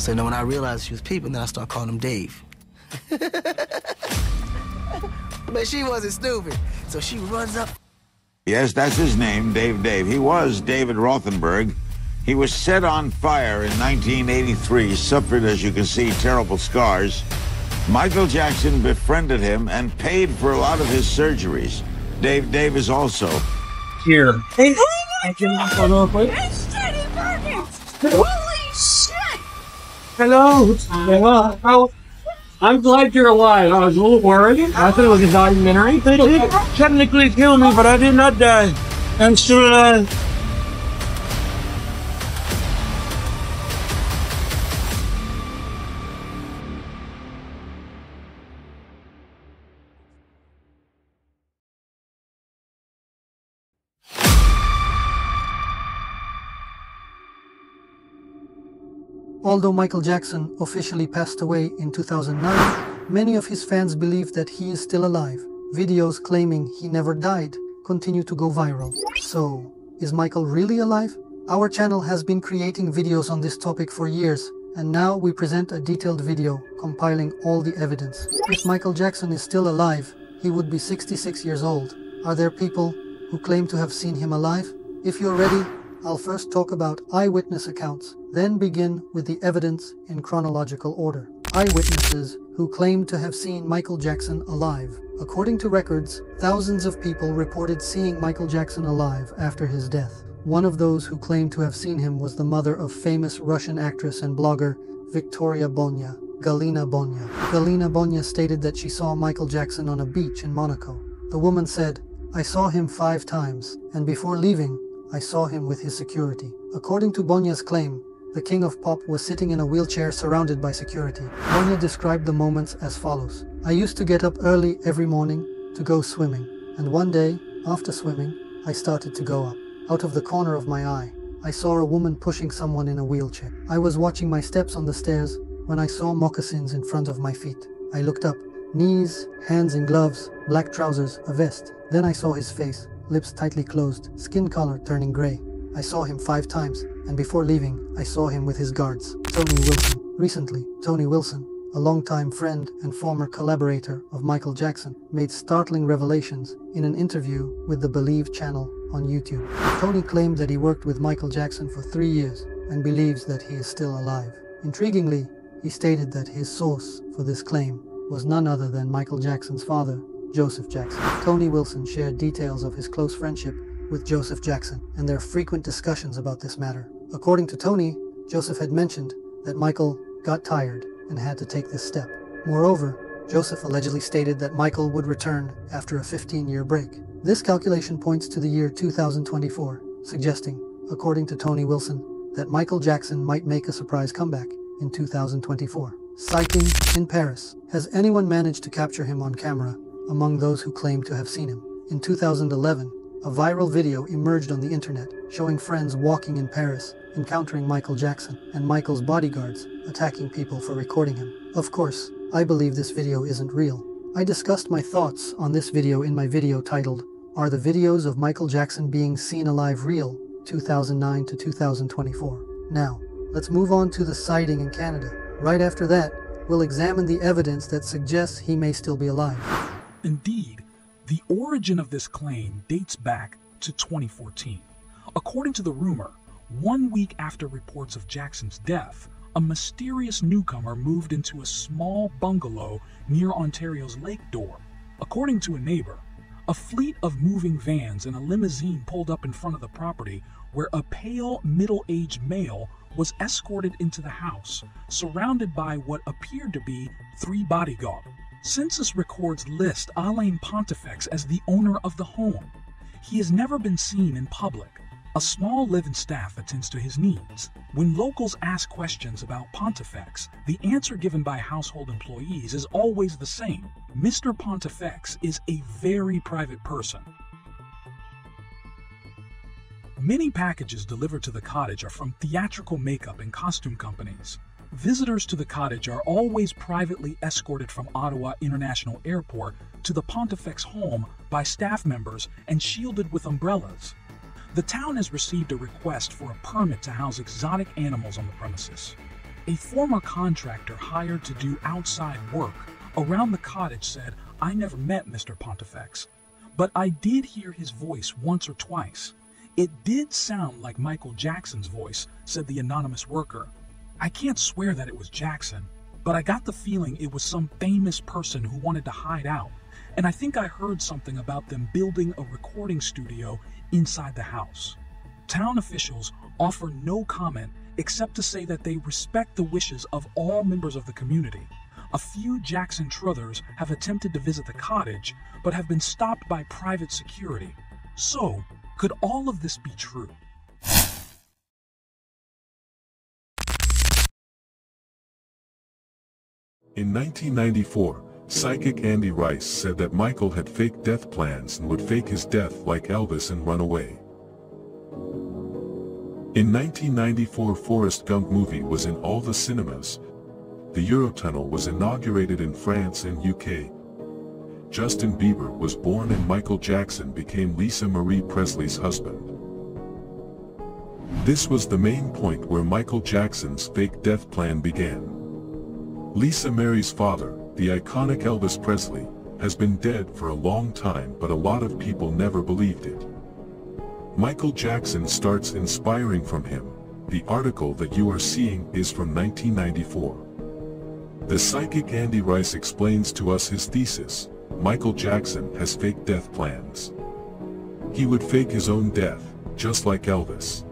So then when I realized she was peeping, then I started calling him Dave. But she wasn't stupid, so she runs up. Yes, that's his name, Dave. He was David Rothenberg. He was set on fire in 1983, suffered, as you can see, terrible scars. Michael Jackson befriended him and paid for a lot of his surgeries. Dave is also here. Hey, It's Teddy Perkins! Holy shit! Hello. Well, I'm glad you're alive. I was a little worried. I thought it was a documentary. They did technically kill me, but I did not die. I'm still alive. Although Michael Jackson officially passed away in 2009, many of his fans believe that he is still alive. Videos claiming he never died continue to go viral. So, is Michael really alive? Our channel has been creating videos on this topic for years, and now we present a detailed video compiling all the evidence. If Michael Jackson is still alive, he would be 66 years old. Are there people who claim to have seen him alive? If you're ready, I'll first talk about eyewitness accounts, then begin with the evidence in chronological order. Eyewitnesses who claim to have seen Michael Jackson alive. According to records, thousands of people reported seeing Michael Jackson alive after his death. One of those who claimed to have seen him was the mother of famous Russian actress and blogger Victoria Bonya, Galina Bonya. Galina Bonya stated that she saw Michael Jackson on a beach in Monaco. The woman said, "I saw him 5 times, and before leaving, I saw him with his security." According to Bonya's claim, the king of pop was sitting in a wheelchair surrounded by security. Bonya described the moments as follows. "I used to get up early every morning to go swimming, and one day, after swimming, I started to go up. Out of the corner of my eye, I saw a woman pushing someone in a wheelchair. I was watching my steps on the stairs when I saw moccasins in front of my feet. I looked up, knees, hands in gloves, black trousers, a vest. Then I saw his face, lips tightly closed, skin color turning gray. I saw him 5 times, and before leaving, I saw him with his guards." Tony Wilson. Recently, Tony Wilson, a longtime friend and former collaborator of Michael Jackson, made startling revelations in an interview with the Believe channel on YouTube. Tony claimed that he worked with Michael Jackson for 3 years and believes that he is still alive. Intriguingly, he stated that his source for this claim was none other than Michael Jackson's father, Joseph Jackson. Tony Wilson shared details of his close friendship with Joseph Jackson and their frequent discussions about this matter. According to Tony, Joseph had mentioned that Michael got tired and had to take this step. Moreover, Joseph allegedly stated that Michael would return after a 15-year break. This calculation points to the year 2024, suggesting, according to Tony Wilson, that Michael Jackson might make a surprise comeback in 2024. Sighting in Paris. Has anyone managed to capture him on camera among those who claim to have seen him? In 2011, a viral video emerged on the internet showing friends walking in Paris, encountering Michael Jackson and Michael's bodyguards attacking people for recording him. Of course, I believe this video isn't real. I discussed my thoughts on this video in my video titled, "Are the videos of Michael Jackson being seen alive real? 2009 to 2024. Now, let's move on to the sighting in Canada. Right after that, we'll examine the evidence that suggests he may still be alive." Indeed, the origin of this claim dates back to 2014. According to the rumor, 1 week after reports of Jackson's death, a mysterious newcomer moved into a small bungalow near Ontario's Lake Door. According to a neighbor, a fleet of moving vans and a limousine pulled up in front of the property where a pale, middle-aged male was escorted into the house, surrounded by what appeared to be 3 bodyguards. Census records list Alain Pontifex as the owner of the home. He has never been seen in public. A small live-in staff attends to his needs. When locals ask questions about Pontifex, the answer given by household employees is always the same. Mr. Pontifex is a very private person. Many packages delivered to the cottage are from theatrical makeup and costume companies. Visitors to the cottage are always privately escorted from Ottawa International Airport to the Pontifex home by staff members and shielded with umbrellas. The town has received a request for a permit to house exotic animals on the premises. A former contractor hired to do outside work around the cottage said, "I never met Mr. Pontifex, but I did hear his voice once or twice. It did sound like Michael Jackson's voice," said the anonymous worker. "I can't swear that it was Jackson, but I got the feeling it was some famous person who wanted to hide out, and I think I heard something about them building a recording studio inside the house." Town officials offer no comment except to say that they respect the wishes of all members of the community. A few Jackson truthers have attempted to visit the cottage, but have been stopped by private security. So, could all of this be true? In 1994, psychic Andy Rice said that Michael had fake death plans and would fake his death like Elvis and run away. In 1994, Forrest Gump movie was in all the cinemas. The Eurotunnel was inaugurated in France and UK. Justin Bieber was born and Michael Jackson became Lisa Marie Presley's husband. This was the main point where Michael Jackson's fake death plan began. Lisa Marie's father, the iconic Elvis Presley, has been dead for a long time, but a lot of people never believed it. Michael Jackson starts inspiring from him. The article that you are seeing is from 1994. The psychic Andy Rice explains to us his thesis. Michael Jackson has fake death plans. He would fake his own death, just like Elvis.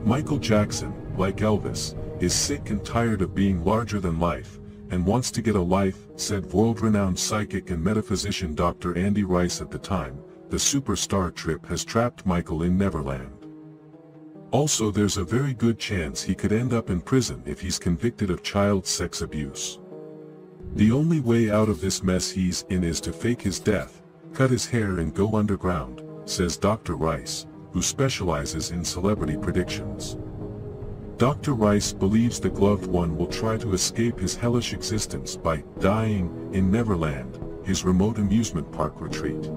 Michael Jackson, like Elvis, is sick and tired of being larger than life, and wants to get a life, said world-renowned psychic and metaphysician Dr. Andy Rice at the time. The superstar trip has trapped Michael in Neverland. Also, there's a very good chance he could end up in prison if he's convicted of child sex abuse. The only way out of this mess he's in is to fake his death, cut his hair and go underground, says Dr. Rice, who specializes in celebrity predictions. Dr. Rice believes the gloved one will try to escape his hellish existence by dying in Neverland, his remote amusement park retreat.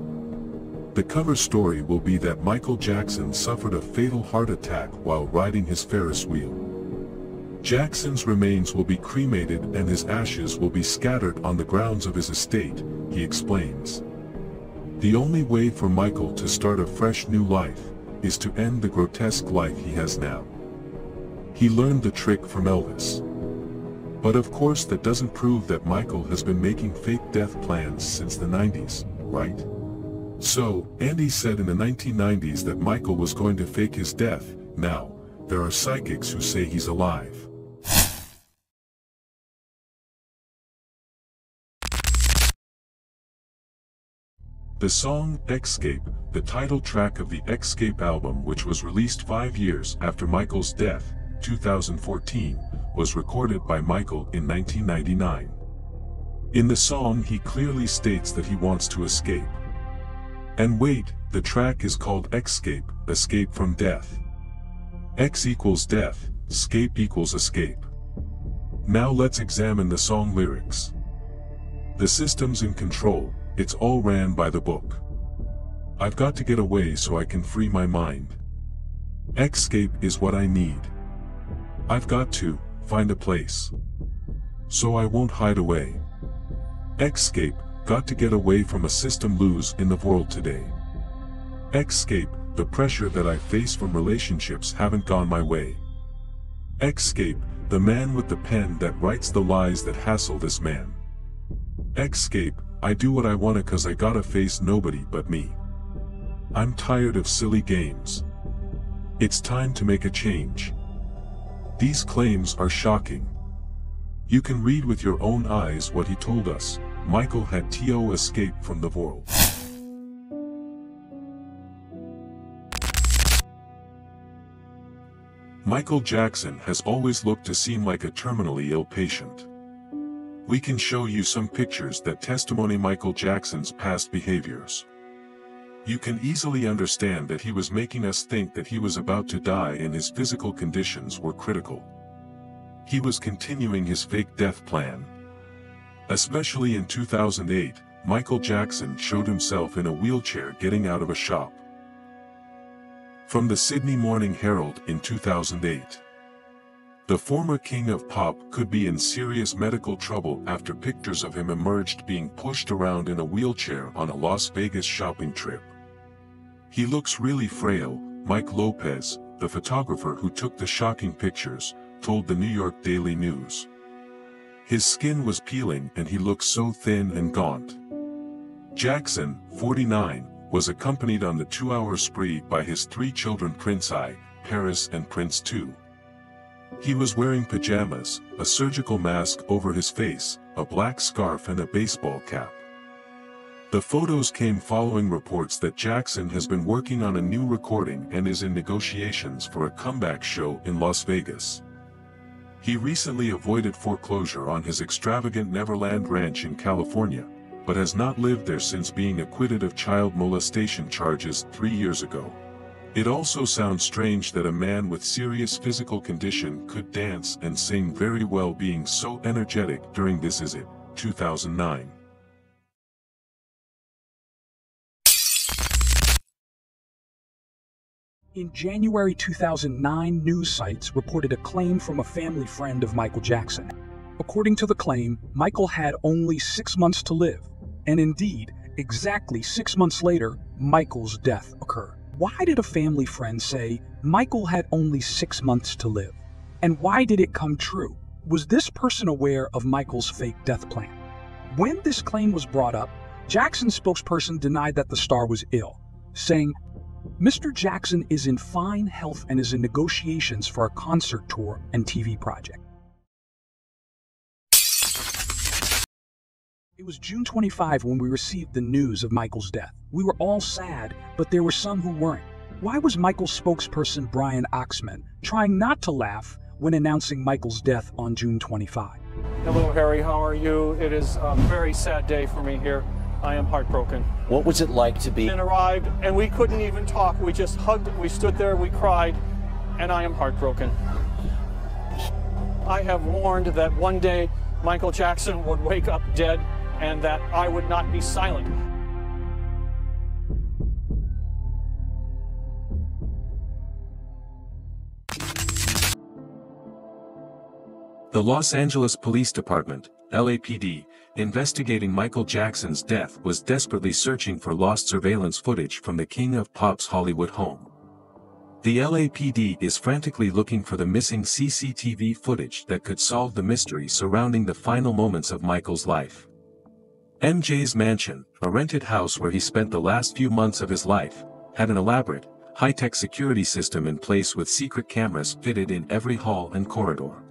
The cover story will be that Michael Jackson suffered a fatal heart attack while riding his Ferris wheel. Jackson's remains will be cremated and his ashes will be scattered on the grounds of his estate, he explains. The only way for Michael to start a fresh new life is to end the grotesque life he has now. He learned the trick from Elvis. But of course that doesn't prove that Michael has been making fake death plans since the 90s, right? So, Andy said in the 1990s that Michael was going to fake his death. Now, there are psychics who say he's alive. The song, Xscape, the title track of the Xscape album, which was released 5 years after Michael's death, 2014, was recorded by Michael in 1999. In the song he clearly states that he wants to escape. And wait, the track is called Xscape, Escape from Death. X equals death, scape equals escape. Now let's examine the song lyrics. The system's in control, it's all ran by the book. I've got to get away so I can free my mind. Xscape is what I need. I've got to find a place so I won't hide away. Xscape, got to get away from a system loose in the world today. Xscape, the pressure that I face from relationships haven't gone my way. Xscape, the man with the pen that writes the lies that hassle this man. Xscape, I do what I wanna cause I gotta face nobody but me. I'm tired of silly games. It's time to make a change. These claims are shocking. You can read with your own eyes what he told us. Michael had to escape from the world. Michael Jackson has always looked to seem like a terminally ill patient. We can show you some pictures that testimony Michael Jackson's past behaviors. You can easily understand that he was making us think that he was about to die and his physical conditions were critical. He was continuing his fake death plan. Especially in 2008, Michael Jackson showed himself in a wheelchair getting out of a shop. From the Sydney Morning Herald in 2008. The former king of pop could be in serious medical trouble after pictures of him emerged being pushed around in a wheelchair on a Las Vegas shopping trip. He looks really frail, Mike Lopez, the photographer who took the shocking pictures, told the New York Daily News. His skin was peeling and he looked so thin and gaunt. Jackson, 49, was accompanied on the 2-hour spree by his 3 children Prince I, Paris and Prince II. He was wearing pajamas, a surgical mask over his face, a black scarf and a baseball cap. The photos came following reports that Jackson has been working on a new recording and is in negotiations for a comeback show in Las Vegas. He recently avoided foreclosure on his extravagant Neverland Ranch in California, but has not lived there since being acquitted of child molestation charges 3 years ago. It also sounds strange that a man with serious physical condition could dance and sing very well, being so energetic during This Is It, 2009. In January 2009, news sites reported a claim from a family friend of Michael Jackson. According to the claim, Michael had only 6 months to live, and indeed, exactly 6 months later, Michael's death occurred. Why did a family friend say Michael had only 6 months to live? And why did it come true? Was this person aware of Michael's fake death plan? When this claim was brought up, Jackson's spokesperson denied that the star was ill, saying, "Mr. Jackson is in fine health and is in negotiations for a concert tour and TV project." It was June 25 when we received the news of Michael's death. We were all sad, but there were some who weren't. Why was Michael's spokesperson Brian Oxman trying not to laugh when announcing Michael's death on June 25? Hello, Harry. How are you? It is a very sad day for me here. I am heartbroken. What was it like to be? And arrived, and we couldn't even talk. We just hugged, we stood there, we cried, and I am heartbroken. I have warned that one day Michael Jackson would wake up dead and that I would not be silent. The Los Angeles Police Department, LAPD, investigating Michael Jackson's death, was desperately searching for lost surveillance footage from the King of Pop's Hollywood home. The LAPD is frantically looking for the missing CCTV footage that could solve the mystery surrounding the final moments of Michael's life. MJ's mansion, a rented house where he spent the last few months of his life, had an elaborate, high-tech security system in place with secret cameras fitted in every hall and corridor.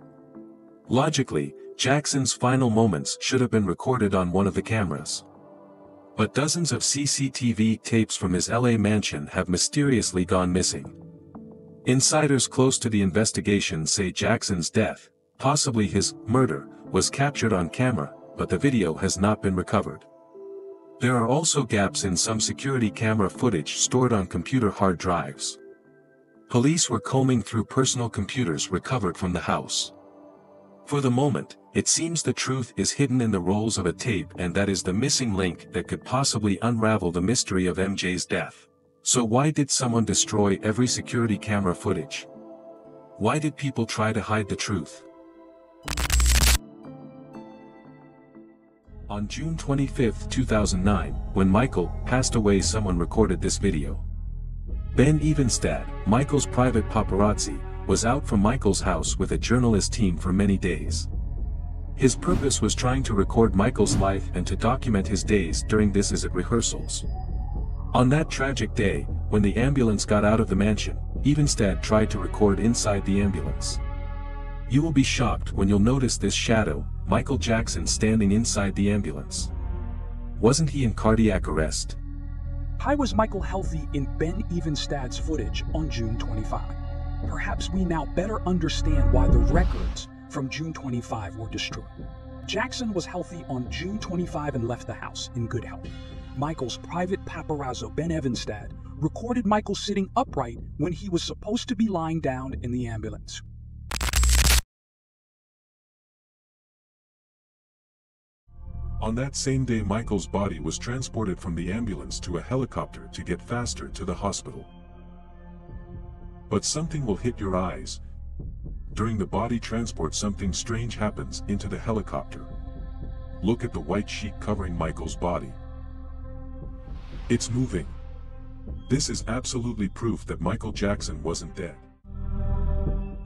Logically, Jackson's final moments should have been recorded on one of the cameras. But dozens of CCTV tapes from his LA mansion have mysteriously gone missing. Insiders close to the investigation say Jackson's death, possibly his murder, was captured on camera, but the video has not been recovered. There are also gaps in some security camera footage stored on computer hard drives. Police were combing through personal computers recovered from the house. For the moment, it seems the truth is hidden in the rolls of a tape, and that is the missing link that could possibly unravel the mystery of MJ's death. So why did someone destroy every security camera footage? Why did people try to hide the truth? On June 25, 2009, when Michael passed away, someone recorded this video. Ben Evenstad, Michael's private paparazzi, was out from Michael's house with a journalist team for many days. His purpose was trying to record Michael's life and to document his days during This Is It rehearsals. On that tragic day, when the ambulance got out of the mansion, Evenstad tried to record inside the ambulance. You will be shocked when you'll notice this shadow, Michael Jackson standing inside the ambulance. Wasn't he in cardiac arrest? Why was Michael healthy in Ben Evenstad's footage on June 25? Perhaps we now better understand why the records from June 25 were destroyed. Jackson was healthy on June 25 and left the house in good health. Michael's private paparazzo Ben Evenstad recorded Michael sitting upright when he was supposed to be lying down in the ambulance. On that same day, Michael's body was transported from the ambulance to a helicopter to get faster to the hospital. But something will hit your eyes. During the body transport, something strange happens into the helicopter. Look at the white sheet covering Michael's body. It's moving. This is absolutely proof that Michael Jackson wasn't dead.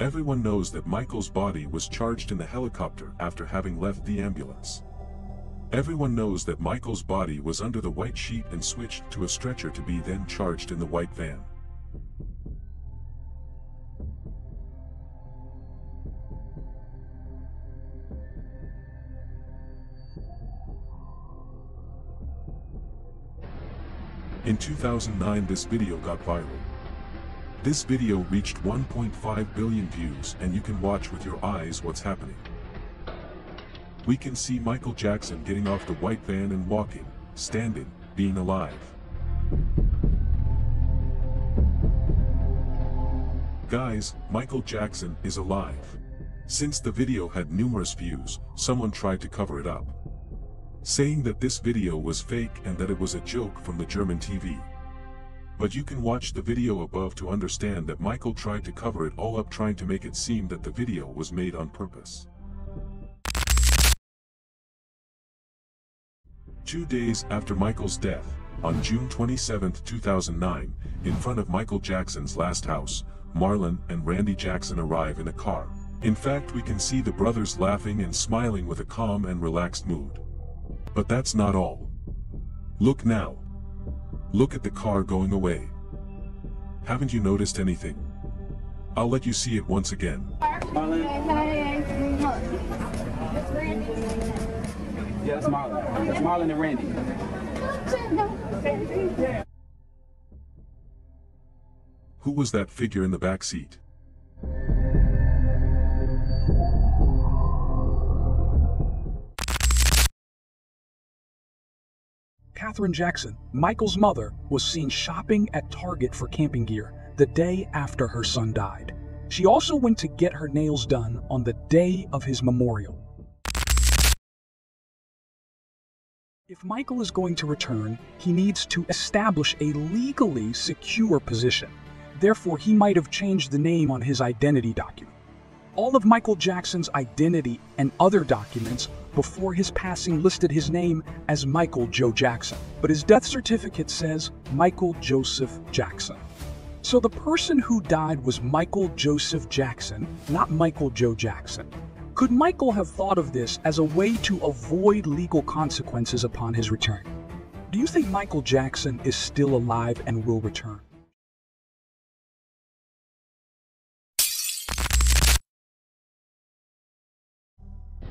Everyone knows that Michael's body was charged in the helicopter after having left the ambulance. Everyone knows that Michael's body was under the white sheet and switched to a stretcher to be then charged in the white van. In 2009, this video got viral. This video reached 1.5 billion views, and you can watch with your eyes what's happening. We can see Michael Jackson getting off the white van and walking, standing, being alive. Guys, Michael Jackson is alive. Since the video had numerous views, someone tried to cover it up, saying that this video was fake and that it was a joke from the German TV. But you can watch the video above to understand that Michael tried to cover it all up, trying to make it seem that the video was made on purpose. 2 days after Michael's death, on June 27, 2009, in front of Michael Jackson's last house, Marlon and Randy Jackson arrive in a car. In fact, we can see the brothers laughing and smiling with a calm and relaxed mood. But that's not all. Look now. Look at the car going away. Haven't you noticed anything? I'll let you see it once again. Yeah, that's Marlon. That's Marlon and Randy. Who was that figure in the back seat? Katherine Jackson, Michael's mother, was seen shopping at Target for camping gear the day after her son died. She also went to get her nails done on the day of his memorial. If Michael is going to return, he needs to establish a legally secure position. Therefore, he might have changed the name on his identity document. All of Michael Jackson's identity and other documents before his passing listed his name as Michael Joe Jackson, but his death certificate says Michael Joseph Jackson. So the person who died was Michael Joseph Jackson, not Michael Joe Jackson. Could Michael have thought of this as a way to avoid legal consequences upon his return? Do you think Michael Jackson is still alive and will return?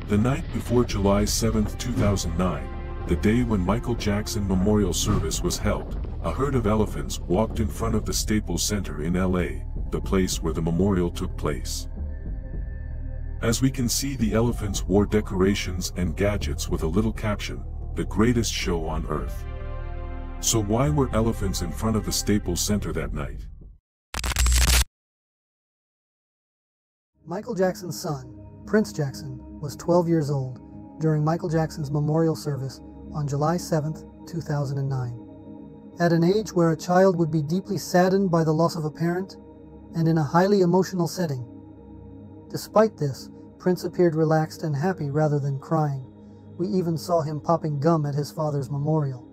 The night before July 7, 2009, the day when Michael Jackson memorial service was held, a herd of elephants walked in front of the Staples Center in LA, the place where the memorial took place. As we can see, the elephants wore decorations and gadgets with a little caption, "The greatest show on earth." So why were elephants in front of the Staples Center that night? Michael Jackson's son, Prince Jackson, was 12 years old during Michael Jackson's memorial service on July 7, 2009. At an age where a child would be deeply saddened by the loss of a parent, and in a highly emotional setting. Despite this, Prince appeared relaxed and happy rather than crying. We even saw him popping gum at his father's memorial.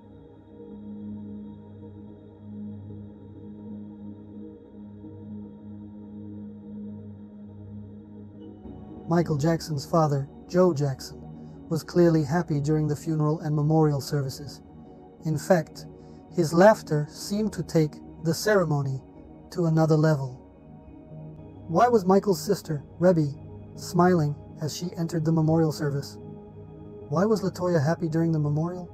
Michael Jackson's father, Joe Jackson, was clearly happy during the funeral and memorial services. In fact, his laughter seemed to take the ceremony to another level. Why was Michael's sister, Rebby, smiling as she entered the memorial service? Why was LaToya happy during the memorial?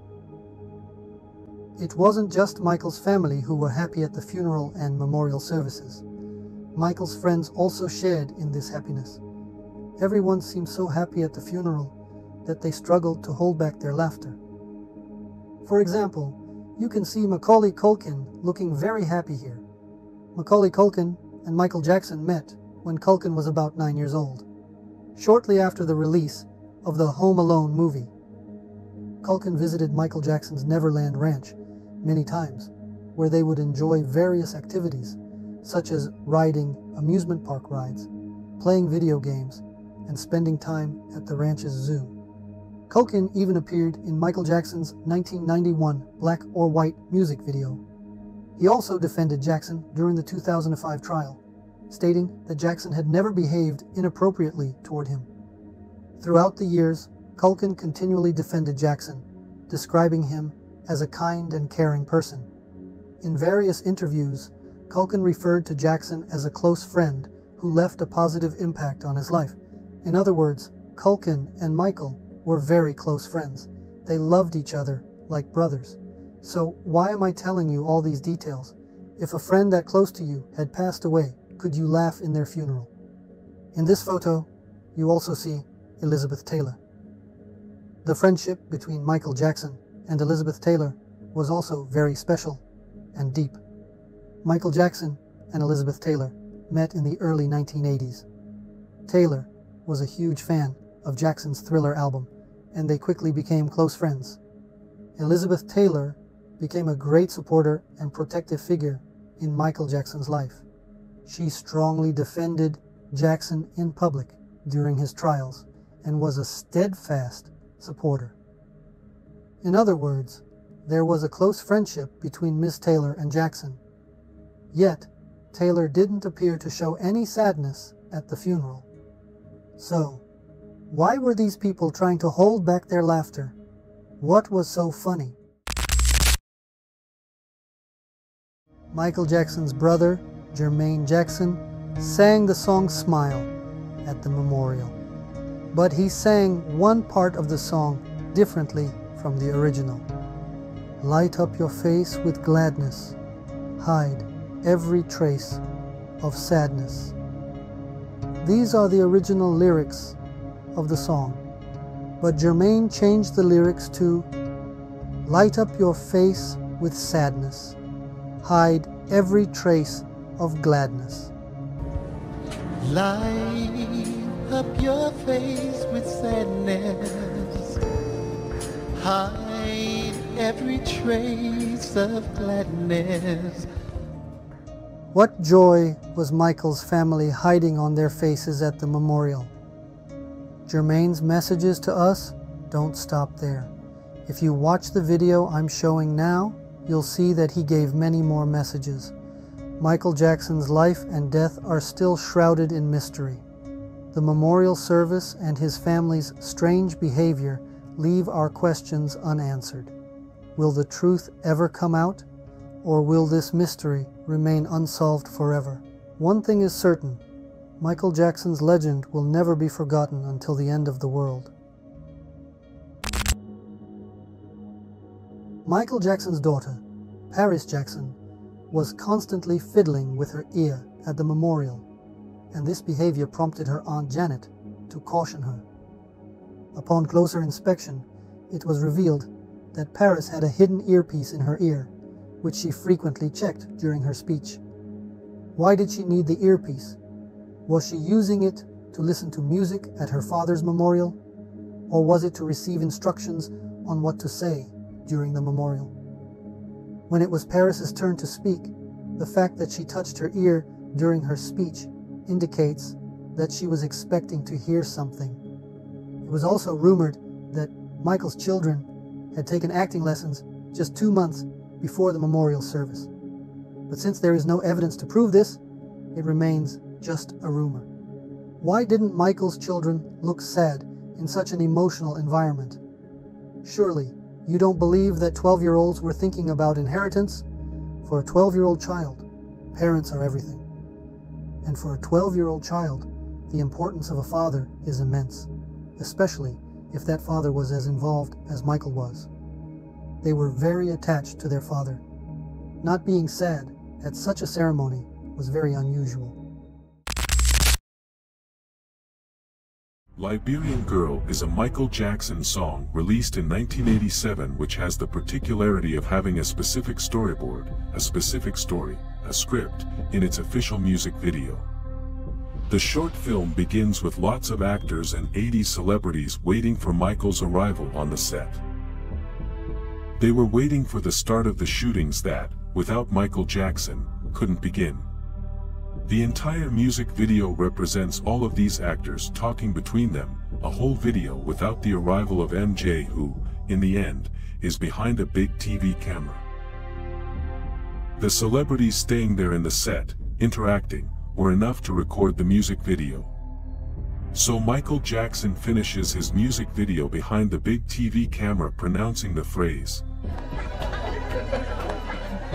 It wasn't just Michael's family who were happy at the funeral and memorial services. Michael's friends also shared in this happiness. Everyone seemed so happy at the funeral that they struggled to hold back their laughter. For example, you can see Macaulay Culkin looking very happy here. Macaulay Culkin and Michael Jackson met when Culkin was about 9 years old, shortly after the release of the Home Alone movie. Culkin visited Michael Jackson's Neverland Ranch many times, where they would enjoy various activities, such as riding amusement park rides, playing video games, and spending time at the ranch's zoo. Culkin even appeared in Michael Jackson's 1991 Black or White music video. He also defended Jackson during the 2005 trial, stating that Jackson had never behaved inappropriately toward him. Throughout the years, Culkin continually defended Jackson, describing him as a kind and caring person. In various interviews, Culkin referred to Jackson as a close friend who left a positive impact on his life. In other words, Culkin and Michael were very close friends. They loved each other like brothers. So why am I telling you all these details? If a friend that close to you had passed away, could you laugh in their funeral? In this photo, you also see Elizabeth Taylor. The friendship between Michael Jackson and Elizabeth Taylor was also very special and deep. Michael Jackson and Elizabeth Taylor met in the early 1980s. Taylor was a huge fan of Jackson's Thriller album, and they quickly became close friends. Elizabeth Taylor became a great supporter and protective figure in Michael Jackson's life. She strongly defended Jackson in public during his trials and was a steadfast supporter. In other words, there was a close friendship between Miss Taylor and Jackson. Yet, Taylor didn't appear to show any sadness at the funeral. So, why were these people trying to hold back their laughter? What was so funny? Michael Jackson's brother, Jermaine Jackson, sang the song Smile at the memorial. But he sang one part of the song differently from the original. Light up your face with gladness, hide every trace of sadness. These are the original lyrics of the song, but Jermaine changed the lyrics to light up your face with sadness, hide every trace of gladness. Light up your face with sadness, hide every trace of gladness. What joy was Michael's family hiding on their faces at the memorial? Jermaine's messages to us don't stop there. If you watch the video I'm showing now, you'll see that he gave many more messages. Michael Jackson's life and death are still shrouded in mystery. The memorial service and his family's strange behavior leave our questions unanswered. Will the truth ever come out? Or will this mystery remain unsolved forever? One thing is certain, Michael Jackson's legend will never be forgotten until the end of the world. Michael Jackson's daughter, Paris Jackson, was constantly fiddling with her ear at the memorial, and this behavior prompted her Aunt Janet to caution her. Upon closer inspection, it was revealed that Paris had a hidden earpiece in her ear, which she frequently checked during her speech. Why did she need the earpiece? Was she using it to listen to music at her father's memorial? Or was it to receive instructions on what to say during the memorial? When it was Paris's turn to speak, the fact that she touched her ear during her speech indicates that she was expecting to hear something. It was also rumored that Michael's children had taken acting lessons just 2 months before the memorial service. But since there is no evidence to prove this, it remains just a rumor. Why didn't Michael's children look sad in such an emotional environment? Surely, you don't believe that 12-year-olds were thinking about inheritance? For a 12-year-old child, parents are everything. And for a 12-year-old child, the importance of a father is immense, especially if that father was as involved as Michael was. They were very attached to their father. Not being sad at such a ceremony was very unusual. Liberian Girl is a Michael Jackson song released in 1987 which has the particularity of having a specific storyboard, a specific story, a script, in its official music video. The short film begins with lots of actors and 80s celebrities waiting for Michael's arrival on the set. They were waiting for the start of the shootings that, without Michael Jackson, couldn't begin. The entire music video represents all of these actors talking between them, a whole video without the arrival of MJ, who, in the end, is behind a big TV camera. The celebrities staying there in the set, interacting, were enough to record the music video. So Michael Jackson finishes his music video behind the big TV camera pronouncing the phrase,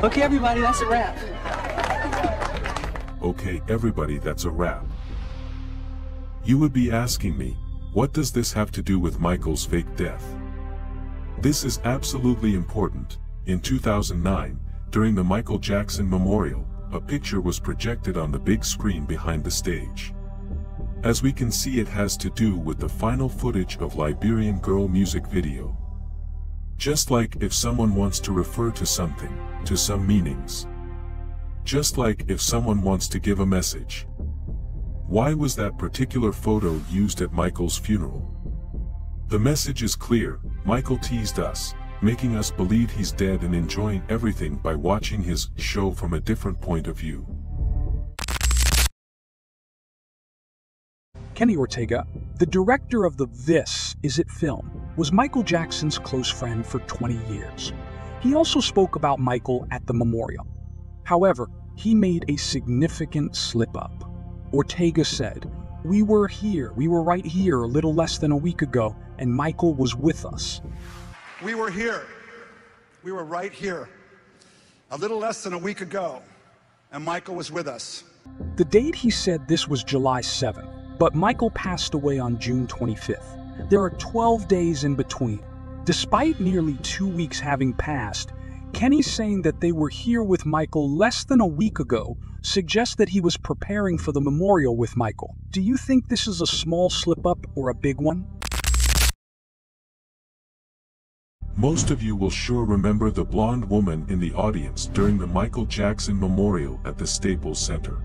"Okay everybody, that's a wrap." "Okay everybody, that's a wrap." You would be asking me, what does this have to do with Michael's fake death? This is absolutely important. In 2009, during the Michael Jackson Memorial, a picture was projected on the big screen behind the stage. As we can see, it has to do with the final footage of Liberian Girl music video. Just like if someone wants to refer to something, to some meanings. Just like if someone wants to give a message. Why was that particular photo used at Michael's funeral? The message is clear. Michael teased us, making us believe he's dead and enjoying everything by watching his show from a different point of view. Kenny Ortega, the director of the This Is It film, was Michael Jackson's close friend for 20 years. He also spoke about Michael at the memorial. However, he made a significant slip-up. Ortega said, "We were right here a little less than a week ago, and Michael was with us." We were here. We were right here a little less than a week ago, and Michael was with us. The date he said this was July 7th, but Michael passed away on June 25th. There are 12 days in between. Despite nearly 2 weeks having passed, Kenny's saying that they were here with Michael less than a week ago suggests that he was preparing for the memorial with Michael. Do you think this is a small slip-up or a big one? Most of you will sure remember the blonde woman in the audience during the Michael Jackson Memorial at the Staples Center.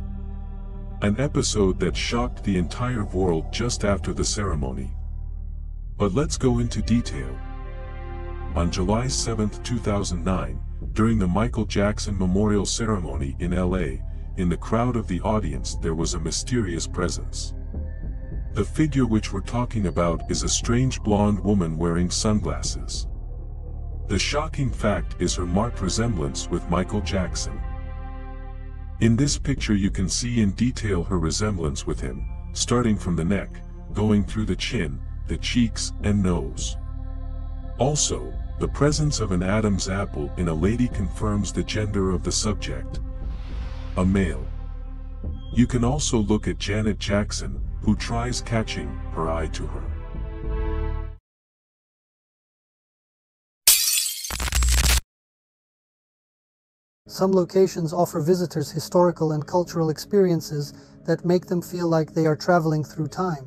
An episode that shocked the entire world just after the ceremony. But let's go into detail. On July 7, 2009, during the Michael Jackson Memorial Ceremony in LA, in the crowd of the audience there was a mysterious presence. The figure which we're talking about is a strange blonde woman wearing sunglasses. The shocking fact is her marked resemblance with Michael Jackson. In this picture you can see in detail her resemblance with him, starting from the neck, going through the chin, the cheeks and nose. Also, the presence of an Adam's apple in a lady confirms the gender of the subject. A male. You can also look at Janet Jackson, who tries catching her eye to her. Some locations offer visitors historical and cultural experiences that make them feel like they are traveling through time.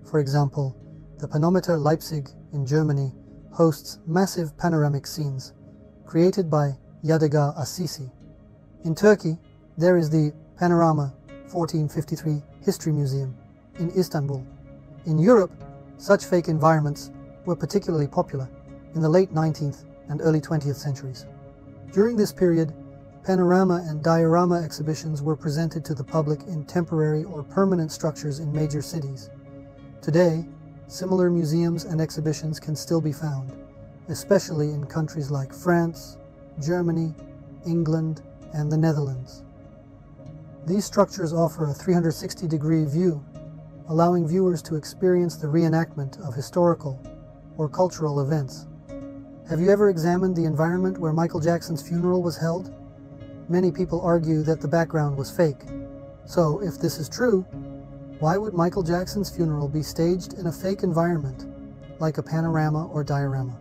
For example, the Panometer Leipzig in Germany hosts massive panoramic scenes, created by Yadigar Assisi. In Turkey, there is the Panorama 1453 History Museum in Istanbul. In Europe, such fake environments were particularly popular in the late 19th and early 20th centuries. During this period, panorama and diorama exhibitions were presented to the public in temporary or permanent structures in major cities. Today, similar museums and exhibitions can still be found, especially in countries like France, Germany, England, and the Netherlands. These structures offer a 360-degree view, allowing viewers to experience the reenactment of historical or cultural events. Have you ever examined the environment where Michael Jackson's funeral was held? Many people argue that the background was fake. So, if this is true, why would Michael Jackson's funeral be staged in a fake environment, like a panorama or diorama?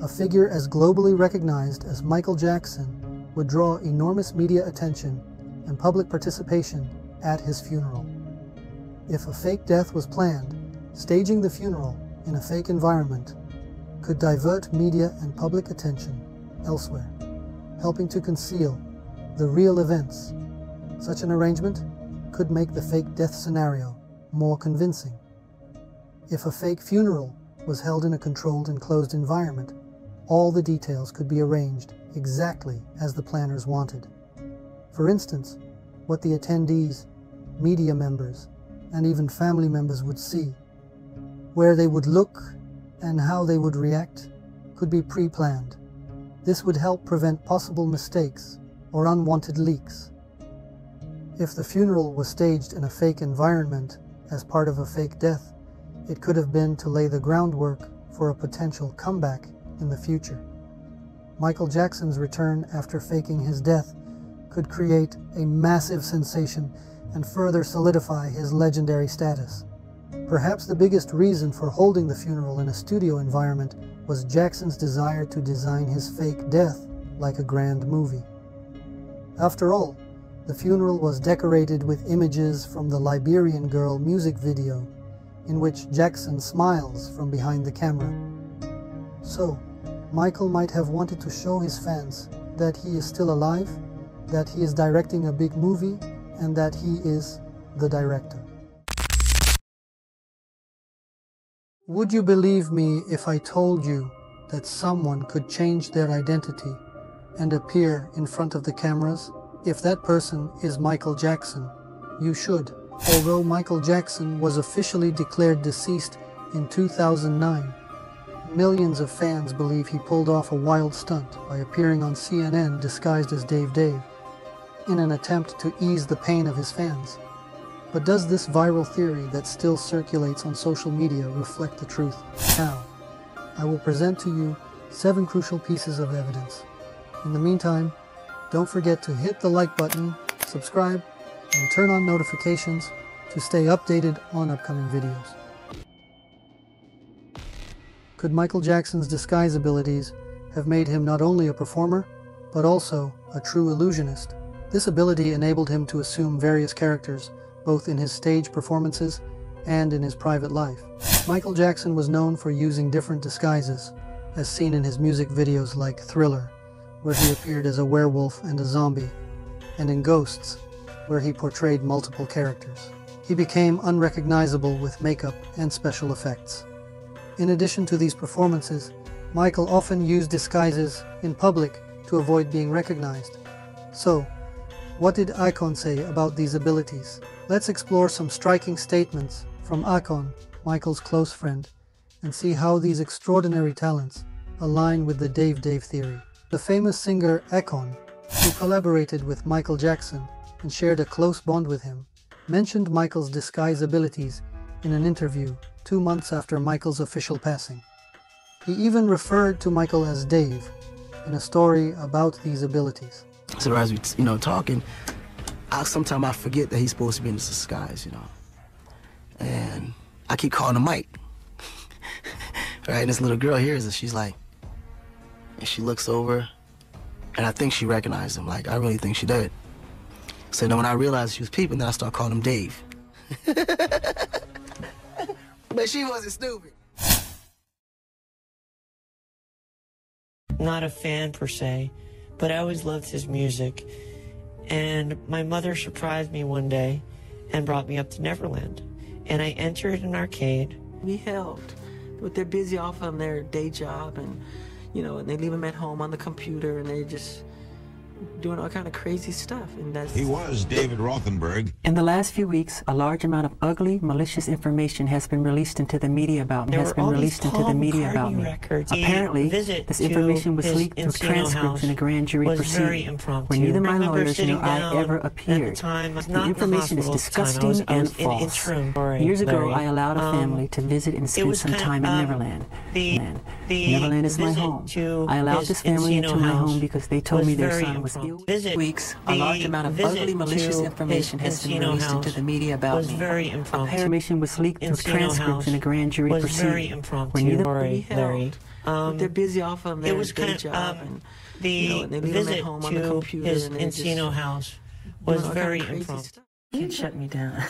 A figure as globally recognized as Michael Jackson would draw enormous media attention and public participation at his funeral. If a fake death was planned, staging the funeral in a fake environment could divert media and public attention elsewhere, helping to conceal the real events. Such an arrangement could make the fake death scenario more convincing. If a fake funeral was held in a controlled and closed environment, all the details could be arranged exactly as the planners wanted. For instance, what the attendees, media members, and even family members would see. Where they would look and how they would react could be pre-planned. This would help prevent possible mistakes or unwanted leaks. If the funeral was staged in a fake environment as part of a fake death, it could have been to lay the groundwork for a potential comeback in the future. Michael Jackson's return after faking his death could create a massive sensation and further solidify his legendary status. Perhaps the biggest reason for holding the funeral in a studio environment was Jackson's desire to design his fake death like a grand movie. After all, the funeral was decorated with images from the Liberian Girl music video, in which Jackson smiles from behind the camera. So, Michael might have wanted to show his fans that he is still alive, that he is directing a big movie, and that he is the director. Would you believe me if I told you that someone could change their identity and appear in front of the cameras? If that person is Michael Jackson, you should. Although Michael Jackson was officially declared deceased in 2009, millions of fans believe he pulled off a wild stunt by appearing on CNN disguised as Dave in an attempt to ease the pain of his fans. But does this viral theory that still circulates on social media reflect the truth? Now, I will present to you 7 crucial pieces of evidence. In the meantime, don't forget to hit the like button, subscribe, and turn on notifications to stay updated on upcoming videos. Could Michael Jackson's disguise abilities have made him not only a performer, but also a true illusionist? This ability enabled him to assume various characters, both in his stage performances and in his private life. Michael Jackson was known for using different disguises, as seen in his music videos like Thriller, where he appeared as a werewolf and a zombie, and in Ghosts, where he portrayed multiple characters. He became unrecognizable with makeup and special effects. In addition to these performances, Michael often used disguises in public to avoid being recognized. So, what did Akon say about these abilities? Let's explore some striking statements from Akon, Michael's close friend, and see how these extraordinary talents align with the Dave theory. The famous singer Akon, who collaborated with Michael Jackson and shared a close bond with him, mentioned Michael's disguise abilities in an interview 2 months after Michael's official passing. He even referred to Michael as Dave in a story about these abilities. So as we, talking, sometimes I forget that he's supposed to be in this disguise, and I keep calling him Mike. Right, and this little girl hears it, she's like, and she looks over, and I think she recognized him, I really think she did. So then when I realized she was peeping, then I start calling him Dave. But she wasn't stupid. Not a fan per se, but I always loved his music. And my mother surprised me one day and brought me up to Neverland. And I entered an arcade. We helped, but they're busy off on their day job, and and they leave them at home on the computer, and they just doing all kind of crazy stuff, and that's... He was David Rothenberg. In the last few weeks, a large amount of ugly, malicious information has been released into the media about me. Apparently, this information was leaked through transcripts in a grand jury proceeding, where neither my lawyers nor I ever appeared. The information is disgusting and false. Years ago, I allowed a family to visit and spend some time in Neverland. Neverland is my home. I allowed this family into my home because they told me their son was ill. Weeks, a large amount of ugly, malicious information has been released into the media about me. Information was leaked through transcripts in a grand jury proceeding, where neither they're busy off on their day job, and the they leave them at home on the computer, his and Encino house was very impromptu. You can't shut me down.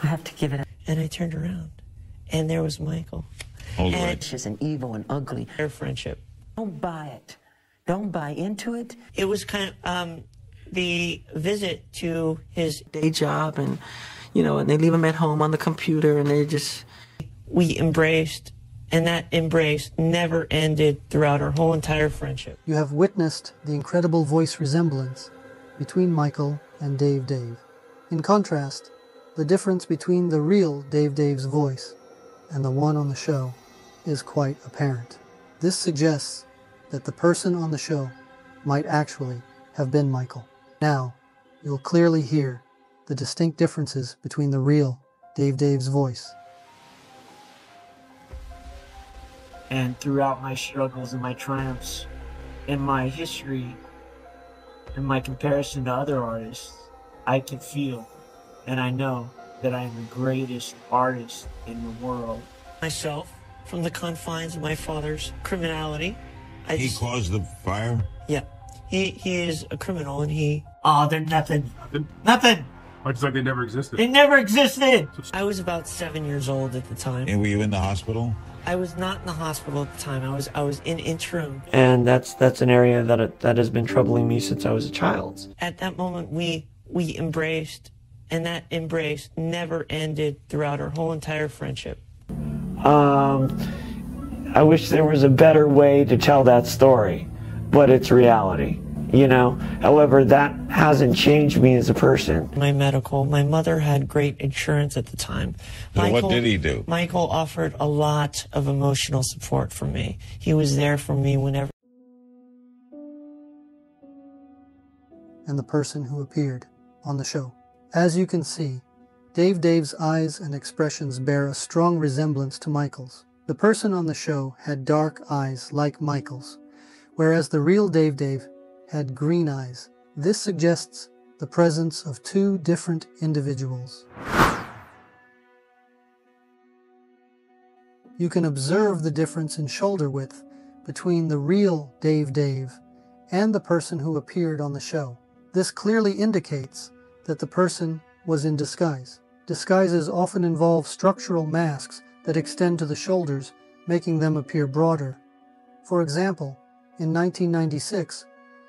I have to give it up. And I turned around, and there was Michael. And she's an evil and ugly. Their friendship. Don't buy it. Don't buy into it. It was kind of the visit to his day job, and and they leave him at home on the computer, and they just... We embraced, and that embrace never ended throughout our whole entire friendship. You have witnessed the incredible voice resemblance between Michael and Dave Dave. In contrast, the difference between the real Dave Dave's voice and the one on the show is quite apparent. This suggests that the person on the show might actually have been Michael. Now, you'll clearly hear the distinct differences between the real Dave Dave's voice. And throughout my struggles and my triumphs, in my history, and my comparison to other artists, I can feel and I know that I am the greatest artist in the world. Myself, from the confines of my father's criminality. He caused the fire? Yeah. He is a criminal and he... Oh, they're nothing. Nothing! I just like they never existed. They never existed! I was about 7 years old at the time. And were you in the hospital? I was not in the hospital at the time. I was in interim. And that's an area that has been troubling me since I was a child. At that moment, we embraced, and that embrace never ended throughout our whole entire friendship. I wish there was a better way to tell that story, but it's reality, you know? However, that hasn't changed me as a person. My mother had great insurance at the time. So what did he do? Michael offered a lot of emotional support for me. He was there for me whenever. And the person who appeared on the show. As you can see, Dave Dave's eyes and expressions bear a strong resemblance to Michael's. The person on the show had dark eyes like Michael's, whereas the real Dave Dave had green eyes. This suggests the presence of two different individuals. You can observe the difference in shoulder width between the real Dave Dave and the person who appeared on the show. This clearly indicates that the person was in disguise. Disguises often involve structural masks that extend to the shoulders, making them appear broader. For example, in 1996,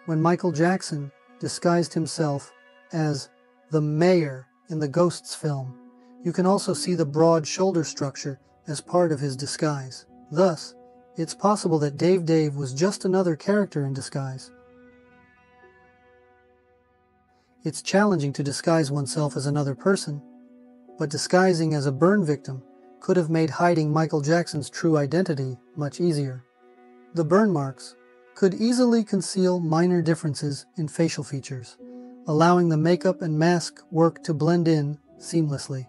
when Michael Jackson disguised himself as the mayor in the Ghosts film, you can also see the broad shoulder structure as part of his disguise. Thus, it's possible that Dave Dave was just another character in disguise. It's challenging to disguise oneself as another person, but disguising as a burn victim could have made hiding Michael Jackson's true identity much easier. The burn marks could easily conceal minor differences in facial features, allowing the makeup and mask work to blend in seamlessly.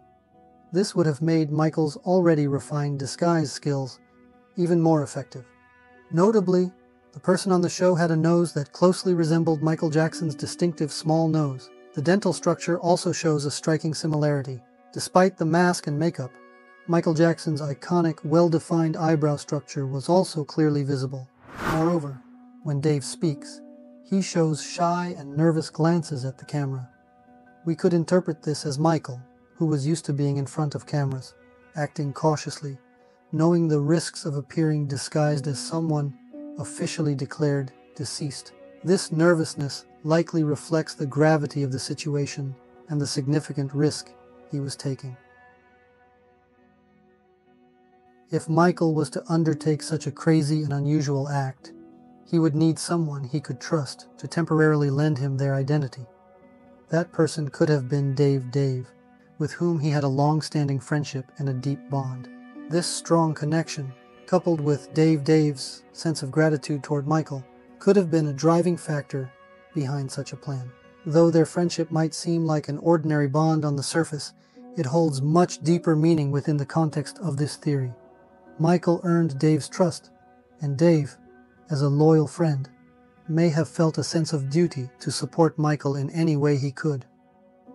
This would have made Michael's already refined disguise skills even more effective. Notably, the person on the show had a nose that closely resembled Michael Jackson's distinctive small nose. The dental structure also shows a striking similarity. Despite the mask and makeup, Michael Jackson's iconic, well-defined eyebrow structure was also clearly visible. Moreover, when Dave speaks, he shows shy and nervous glances at the camera. We could interpret this as Michael, who was used to being in front of cameras, acting cautiously, knowing the risks of appearing disguised as someone officially declared deceased. This nervousness likely reflects the gravity of the situation and the significant risk he was taking. If Michael was to undertake such a crazy and unusual act, he would need someone he could trust to temporarily lend him their identity. That person could have been Dave Dave, with whom he had a long-standing friendship and a deep bond. This strong connection, coupled with Dave Dave's sense of gratitude toward Michael, could have been a driving factor behind such a plan. Though their friendship might seem like an ordinary bond on the surface, it holds much deeper meaning within the context of this theory. Michael earned Dave's trust, and Dave, as a loyal friend, may have felt a sense of duty to support Michael in any way he could.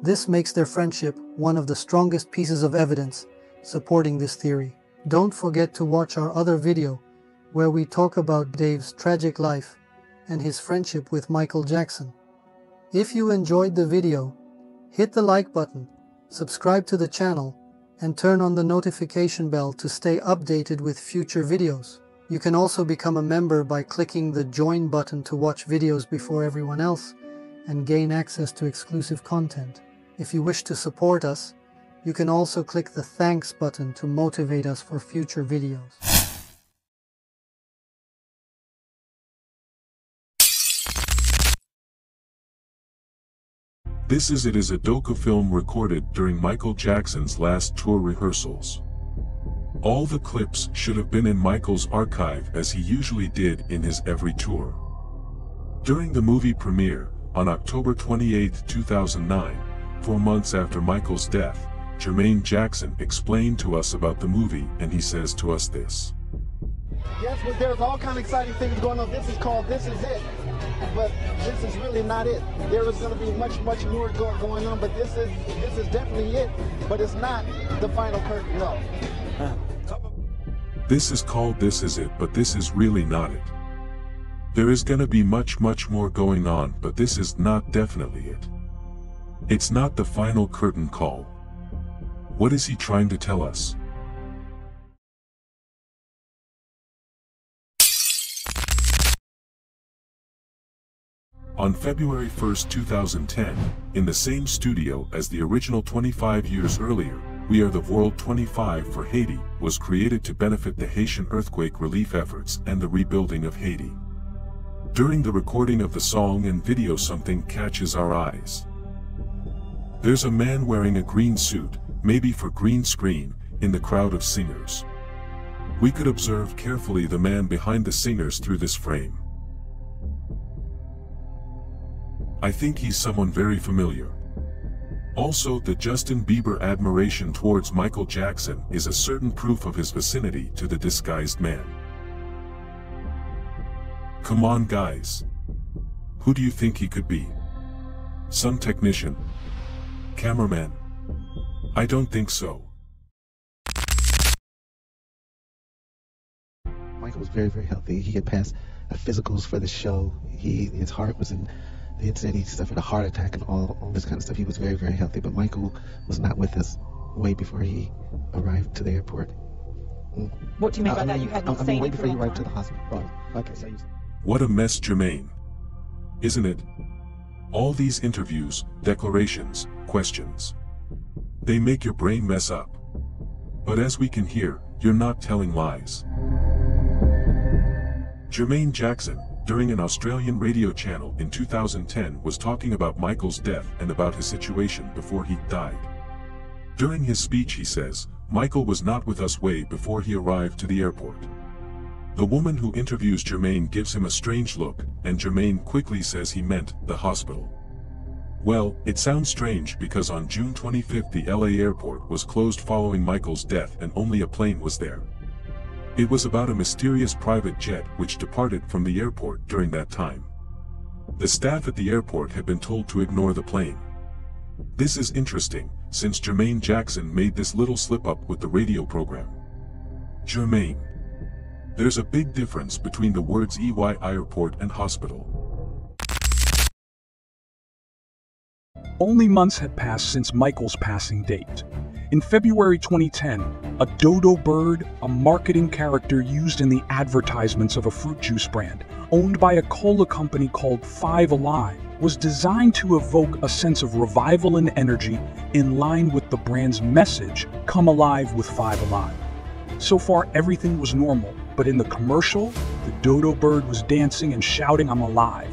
This makes their friendship one of the strongest pieces of evidence supporting this theory. Don't forget to watch our other video where we talk about Dave's tragic life and his friendship with Michael Jackson. If you enjoyed the video, hit the like button, subscribe to the channel, and turn on the notification bell to stay updated with future videos. You can also become a member by clicking the join button to watch videos before everyone else and gain access to exclusive content. If you wish to support us, you can also click the thanks button to motivate us for future videos. This Is It is a docu-film recorded during Michael Jackson's last tour rehearsals. All the clips should have been in Michael's archive as he usually did in his every tour. During the movie premiere, on October 28, 2009, 4 months after Michael's death, Jermaine Jackson explained to us about the movie, and he says to us this. Yes, but there's all kind of exciting things going on. This is called This Is It, but this is really not it. There is going to be much more going on, but this is definitely it, but it's not the final curtain, no. This is called This Is It, but this is really not it. There is gonna be much more going on, but this is not definitely it. It's not the final curtain call. What is he trying to tell us? On February 1st, 2010, in the same studio as the original 25 years earlier, We Are the World 25 for Haiti was created to benefit the Haitian earthquake relief efforts and the rebuilding of Haiti. During the recording of the song and video, something catches our eyes. There's a man wearing a green suit, maybe for green screen, in the crowd of singers. We could observe carefully the man behind the singers through this frame. I think he's someone very familiar. Also, the Justin Bieber admiration towards Michael Jackson is a certain proof of his vicinity to the disguised man. Come on, guys. Who do you think he could be? Some technician? Cameraman? I don't think so. Michael was very healthy. He had passed physicals for the show. His heart was in. They had said he suffered a heart attack and all this kind of stuff. He was very healthy, but Michael was not with us way before he arrived to the airport. What do you mean by that? You hadn't seen way him before for he a arrived to long the hospital. Oh, okay, so What a mess, Jermaine. Isn't it? All these interviews, declarations, questions. They make your brain mess up. But as we can hear, you're not telling lies. Jermaine Jackson, during an Australian radio channel in 2010, was talking about Michael's death and about his situation before he died. During his speech he says, Michael was not with us way before he arrived to the airport. The woman who interviews Jermaine gives him a strange look, and Jermaine quickly says he meant the hospital. Well, it sounds strange because on June 25th the LA airport was closed following Michael's death and only a plane was there. It was about a mysterious private jet which departed from the airport during that time. The staff at the airport had been told to ignore the plane. This is interesting, since Jermaine Jackson made this little slip-up with the radio program. Jermaine. There's a big difference between the words airport and hospital. Only months had passed since Michael's passing date. In February 2010, a dodo bird, a marketing character used in the advertisements of a fruit juice brand, owned by a cola company called 5 Alive, was designed to evoke a sense of revival and energy in line with the brand's message, "Come alive with 5 Alive." So far, everything was normal, but in the commercial, the dodo bird was dancing and shouting, "I'm alive."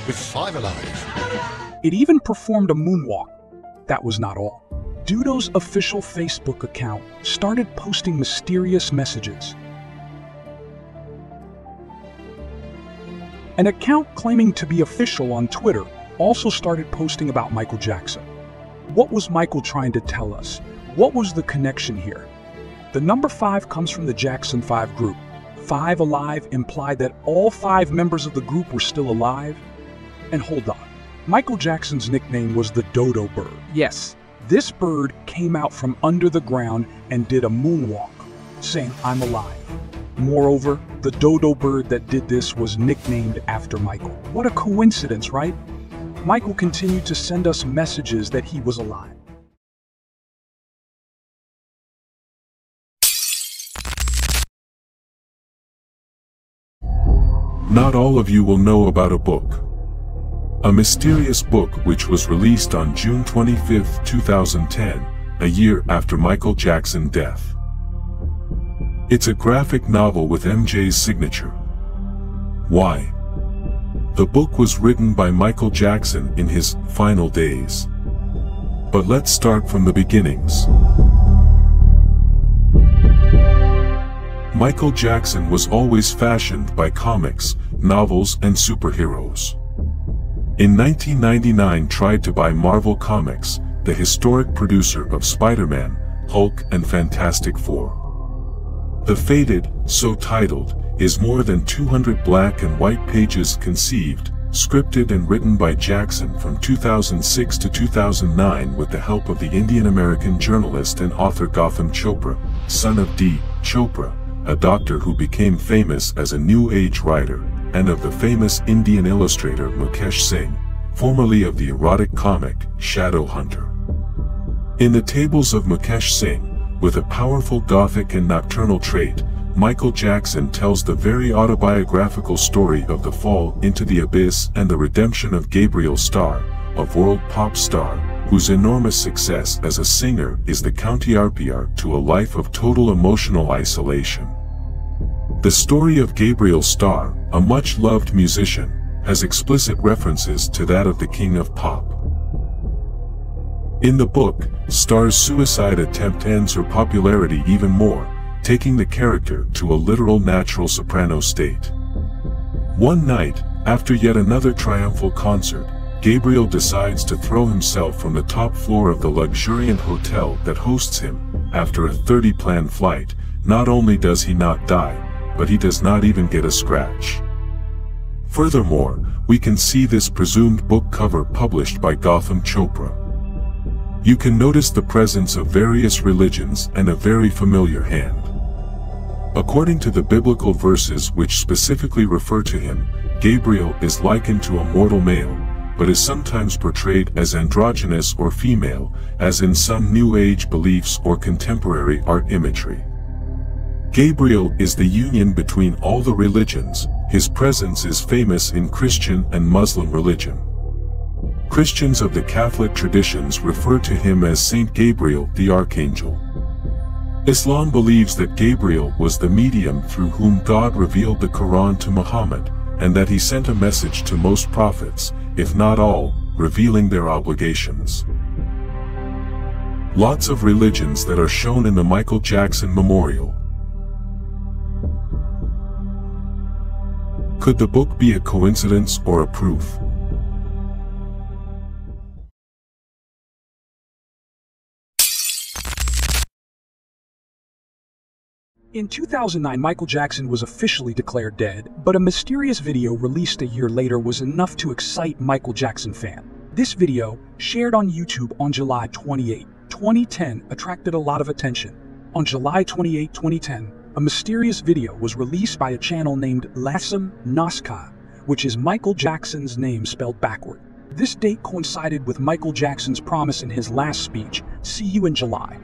With 5 Alive. It even performed a moonwalk. That was not all. Dodo's official Facebook account started posting mysterious messages. An account claiming to be official on Twitter also started posting about Michael Jackson. What was Michael trying to tell us? What was the connection here? The number 5 comes from the Jackson 5 group. 5 Alive implied that all 5 members of the group were still alive. And hold on, Michael Jackson's nickname was the dodo bird. Yes, this bird came out from under the ground and did a moonwalk, saying, "I'm alive." Moreover, the dodo bird that did this was nicknamed after Michael. What a coincidence, right? Michael continued to send us messages that he was alive. Not all of you will know about a book. a mysterious book which was released on June 25, 2010, a year after Michael Jackson's death. It's a graphic novel with MJ's signature. Why? The book was written by Michael Jackson in his final days. But let's start from the beginnings. Michael Jackson was always fashioned by comics, novels, and superheroes. In 1999 tried to buy Marvel Comics, the historic producer of Spider-Man, Hulk, and Fantastic Four. The Faded, so titled, is more than 200 black and white pages conceived, scripted and written by Jackson from 2006 to 2009 with the help of the Indian-American journalist and author Gautam Chopra, son of D. Chopra, a doctor who became famous as a New Age writer, and of the famous Indian illustrator Mukesh Singh, formerly of the erotic comic Shadowhunter. In the tables of Mukesh Singh, with a powerful gothic and nocturnal trait, Michael Jackson tells the very autobiographical story of the fall into the abyss and the redemption of Gabriel Starr, a world pop star, whose enormous success as a singer is the counterpart to a life of total emotional isolation. The story of Gabriel Starr, a much-loved musician, has explicit references to that of the King of Pop. In the book, Starr's suicide attempt ends her popularity even more, taking the character to a literal natural soprano state. One night, after yet another triumphal concert, Gabriel decides to throw himself from the top floor of the luxuriant hotel that hosts him. After a 30-plan flight, not only does he not die, but he does not even get a scratch. Furthermore, we can see this presumed book cover published by Gautam Chopra. You can notice the presence of various religions and a very familiar hand. According to the biblical verses which specifically refer to him, Gabriel is likened to a mortal male, but is sometimes portrayed as androgynous or female, as in some New Age beliefs or contemporary art imagery. Gabriel is the union between all the religions. His presence is famous in Christian and Muslim religion. Christians of the Catholic traditions refer to him as Saint Gabriel the Archangel. Islam believes that Gabriel was the medium through whom God revealed the Quran to Muhammad, and that he sent a message to most prophets, if not all, revealing their obligations. Lots of religions that are shown in the Michael Jackson Memorial. Could the book be a coincidence or a proof? In 2009, Michael Jackson was officially declared dead, but a mysterious video released a year later was enough to excite Michael Jackson fans. This video, shared on YouTube on July 28, 2010, attracted a lot of attention. On July 28, 2010, a mysterious video was released by a channel named Lasem Nazca, which is Michael Jackson's name spelled backward. This date coincided with Michael Jackson's promise in his last speech, "See you in July."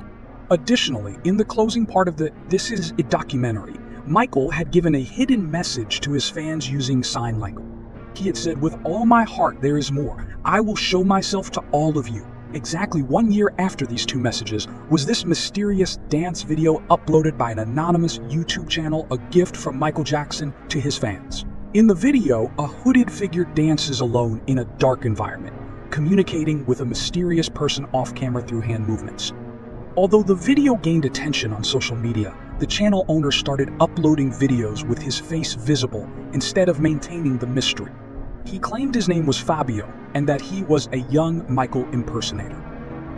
Additionally, in the closing part of the "This Is a Documentary," Michael had given a hidden message to his fans using sign language. He had said, "With all my heart there is more. I will show myself to all of you." Exactly 1 year after these two messages was this mysterious dance video uploaded by an anonymous YouTube channel, a gift from Michael Jackson to his fans. In the video, a hooded figure dances alone in a dark environment, communicating with a mysterious person off camera through hand movements. Although the video gained attention on social media, the channel owner started uploading videos with his face visible instead of maintaining the mystery. He claimed his name was Fabio and that he was a young Michael impersonator.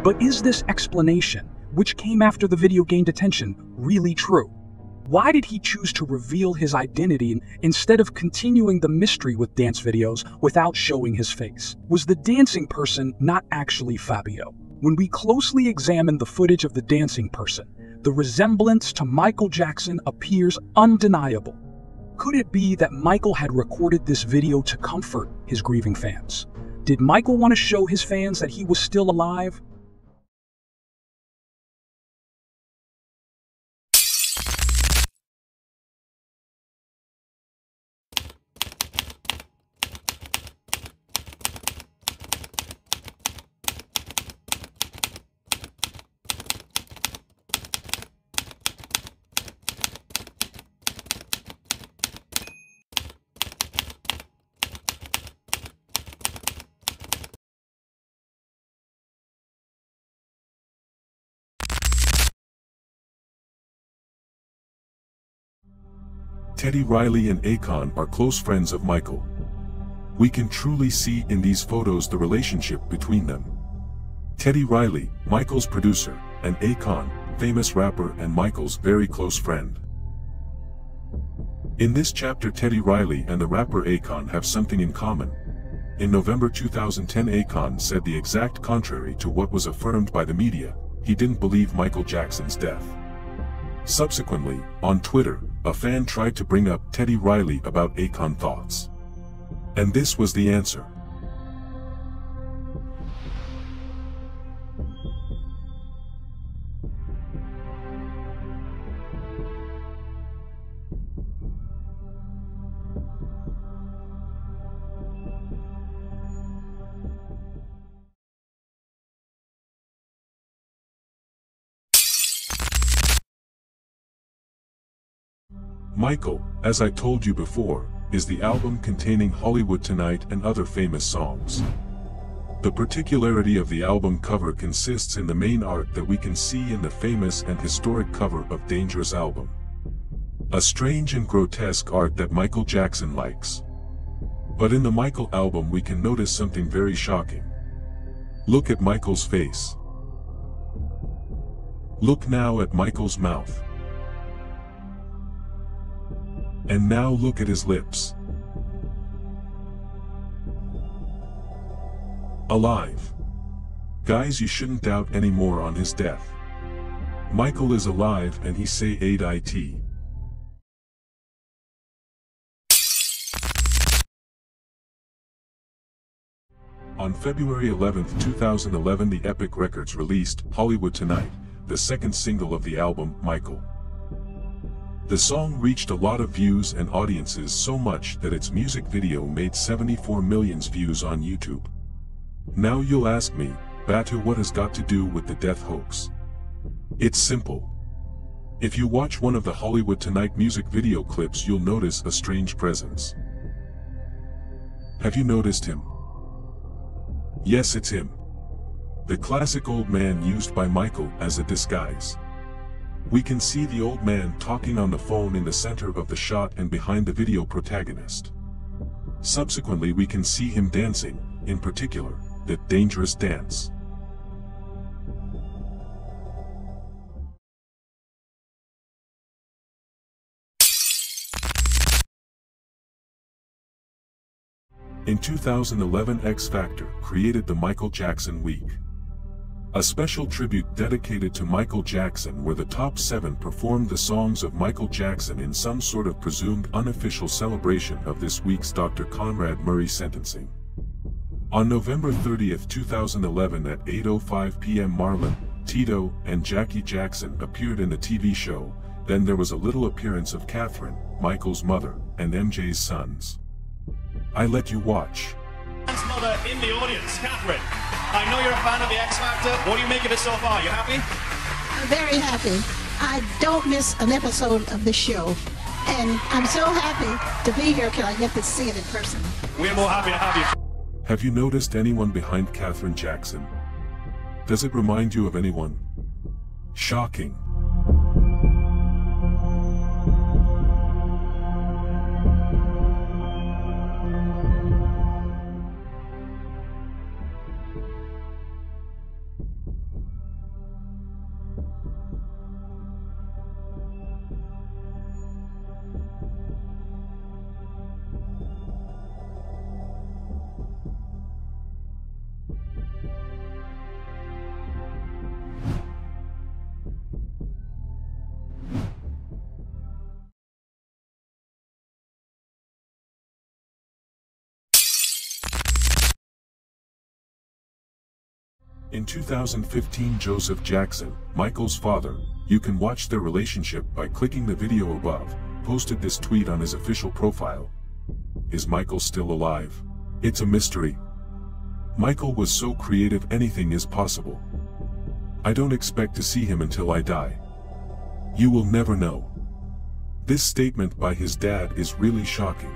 But is this explanation, which came after the video gained attention, really true? Why did he choose to reveal his identity instead of continuing the mystery with dance videos without showing his face? Was the dancing person not actually Fabio? When we closely examine the footage of the dancing person, the resemblance to Michael Jackson appears undeniable. Could it be that Michael had recorded this video to comfort his grieving fans? Did Michael want to show his fans that he was still alive? Teddy Riley and Akon are close friends of Michael. We can truly see in these photos the relationship between them. Teddy Riley, Michael's producer, and Akon, famous rapper and Michael's very close friend. In this chapter, Teddy Riley and the rapper Akon have something in common. In November 2010, Akon said the exact contrary to what was affirmed by the media. He didn't believe Michael Jackson's death. Subsequently, on Twitter, a fan tried to bring up Teddy Riley about Akon thoughts. And this was the answer. Michael, as I told you before, is the album containing Hollywood Tonight and other famous songs. The particularity of the album cover consists in the main art that we can see in the famous and historic cover of Dangerous album. A strange and grotesque art that Michael Jackson likes. But in the Michael album we can notice something very shocking. Look at Michael's face. Look now at Michael's mouth. And now look at his lips. Alive. Guys, you shouldn't doubt anymore on his death. Michael is alive and he say it. On February 11, 2011, the Epic Records released Hollywood Tonight, the second single of the album, Michael. The song reached a lot of views and audiences, so much that its music video made 74 million views on YouTube. Now you'll ask me, Bhatti, what has got to do with the death hoax? It's simple. If you watch one of the Hollywood Tonight music video clips, you'll notice a strange presence. Have you noticed him? Yes, it's him. The classic old man used by Michael as a disguise. We can see the old man talking on the phone in the center of the shot and behind the video protagonist. Subsequently, we can see him dancing, in particular, the Dangerous dance. In 2011, X Factor created the Michael Jackson Week. A special tribute dedicated to Michael Jackson where the top 7 performed the songs of Michael Jackson in some sort of presumed unofficial celebration of this week's Dr. Conrad Murray sentencing. On November 30, 2011 at 8:05 p.m. Marlon, Tito, and Jackie Jackson appeared in the TV show. Then there was a little appearance of Catherine, Michael's mother, and MJ's sons. I let you watch. Mother in the audience, Catherine. I know you're a fan of the X Factor. What do you make of it so far? You happy? I'm very happy. I don't miss an episode of the show. And I'm so happy to be here because I get to see it in person. We're more happy to have you. Have you noticed anyone behind Catherine Jackson? Does it remind you of anyone? Shocking. In 2015, Joseph Jackson, Michael's father, you can watch their relationship by clicking the video above, posted this tweet on his official profile. Is Michael still alive? It's a mystery. Michael was so creative, anything is possible. I don't expect to see him until I die. You will never know. This statement by his dad is really shocking.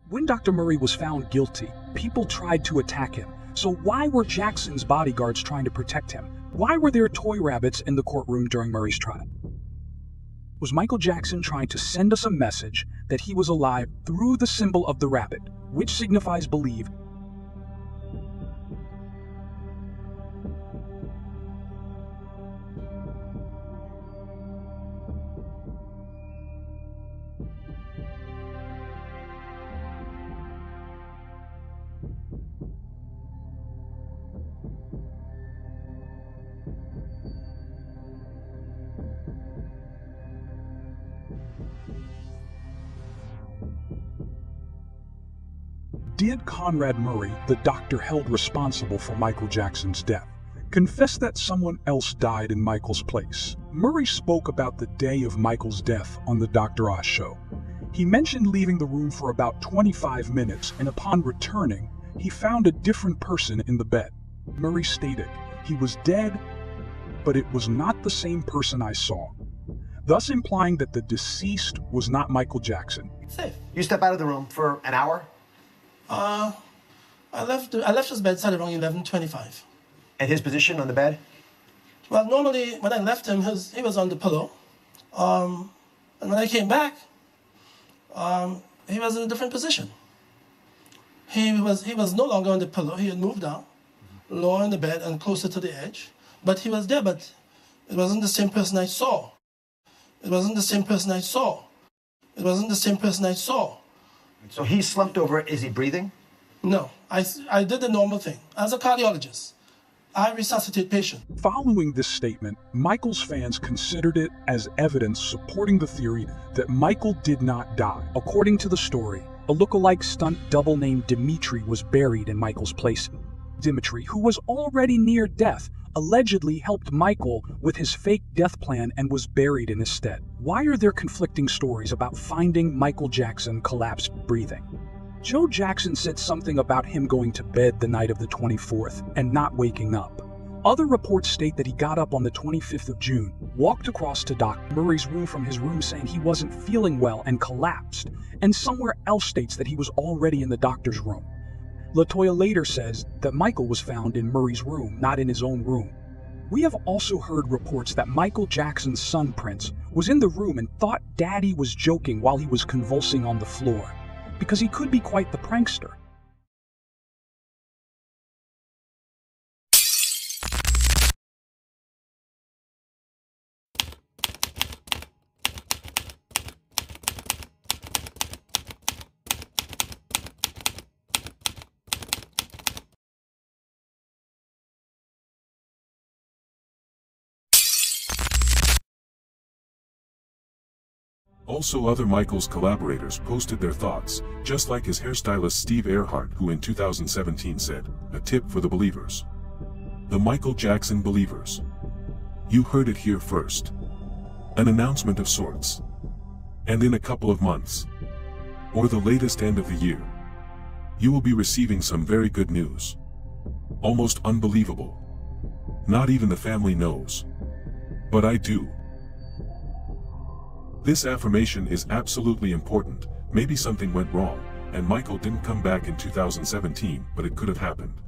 When Dr. Murray was found guilty, people tried to attack him. So why were Jackson's bodyguards trying to protect him? Why were there toy rabbits in the courtroom during Murray's trial? Was Michael Jackson trying to send us a message that he was alive through the symbol of the rabbit, which signifies believe? Did Conrad Murray, the doctor held responsible for Michael Jackson's death, confess that someone else died in Michael's place? Murray spoke about the day of Michael's death on the Dr. Oz show. He mentioned leaving the room for about 25 minutes, and upon returning, he found a different person in the bed. Murray stated, "He was dead, but it was not the same person I saw," thus implying that the deceased was not Michael Jackson. Safe. You step out of the room for an hour? I left his bedside around 11:25. And his position on the bed? Well, normally when I left him, he was on the pillow. And when I came back, he was in a different position. He was no longer on the pillow. He had moved down, lower in the bed and closer to the edge. But he was there, but it wasn't the same person I saw. It wasn't the same person I saw. It wasn't the same person I saw. So he slumped over. Is he breathing? No, I did the normal thing. As a cardiologist, I resuscitate patients. Following this statement, Michael's fans considered it as evidence supporting the theory that Michael did not die. According to the story, a look-alike stunt double named Dimitri was buried in Michael's place. Dimitri, who was already near death, allegedly helped Michael with his fake death plan and was buried in his stead. Why are there conflicting stories about finding Michael Jackson collapsed breathing? Joe Jackson said something about him going to bed the night of the 24th and not waking up. Other reports state that he got up on the 25th of June, walked across to Dr. Murray's room from his room saying he wasn't feeling well and collapsed, and somewhere else states that he was already in the doctor's room. LaToya later says that Michael was found in Murray's room, not in his own room. We have also heard reports that Michael Jackson's son, Prince, was in the room and thought Daddy was joking while he was convulsing on the floor, because he could be quite the prankster. Also, other Michael's collaborators posted their thoughts, just like his hairstylist Steve Earhart, who in 2017 said, "A tip for the believers." The Michael Jackson believers. You heard it here first. An announcement of sorts. And in a couple of months, or the latest end of the year, you will be receiving some very good news. Almost unbelievable. Not even the family knows. But I do. This affirmation is absolutely important. Maybe something went wrong, and Michael didn't come back in 2017, but it could have happened.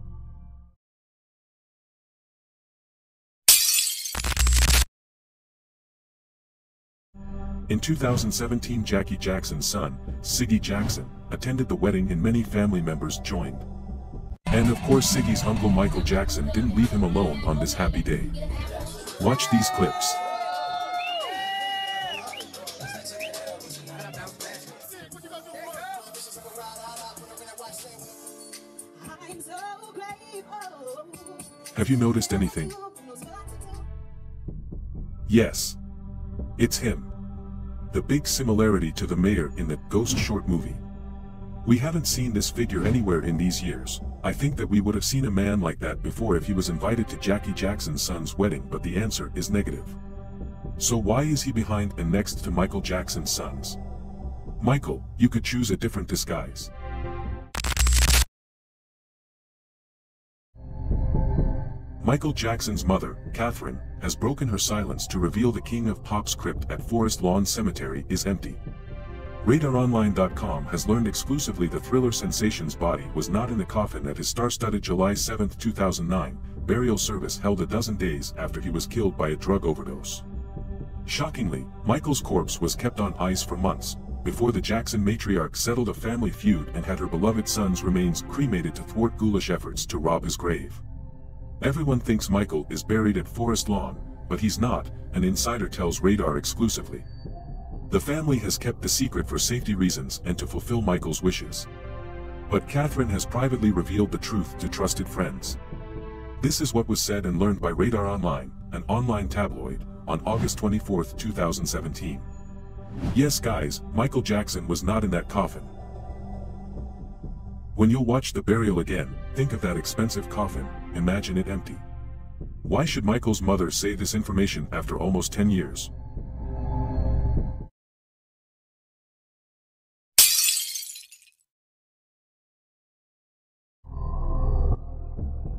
In 2017, Jackie Jackson's son, Siggy Jackson, attended the wedding and many family members joined. And of course Siggy's uncle Michael Jackson didn't leave him alone on this happy day. Watch these clips. Have you noticed anything? Yes. It's him. The big similarity to the mayor in the Ghost short movie. We haven't seen this figure anywhere in these years. I think that we would have seen a man like that before if he was invited to Jackie Jackson's son's wedding, but the answer is negative. So why is he behind and next to Michael Jackson's sons? Michael, you could choose a different disguise. Michael Jackson's mother, Catherine, has broken her silence to reveal the King of Pop's crypt at Forest Lawn Cemetery is empty. RadarOnline.com has learned exclusively the thriller sensation's body was not in the coffin at his star-studded July 7, 2009, burial service held a dozen days after he was killed by a drug overdose. Shockingly, Michael's corpse was kept on ice for months, before the Jackson matriarch settled a family feud and had her beloved son's remains cremated to thwart ghoulish efforts to rob his grave. Everyone thinks Michael is buried at Forest Lawn, but he's not, an insider tells Radar exclusively. The family has kept the secret for safety reasons and to fulfill Michael's wishes. But Catherine has privately revealed the truth to trusted friends. This is what was said and learned by Radar Online, an online tabloid, on August 24, 2017. Yes guys, Michael Jackson was not in that coffin. When you'll watch the burial again, think of that expensive coffin, imagine it empty. Why should Michael's mother say this information after almost 10 years?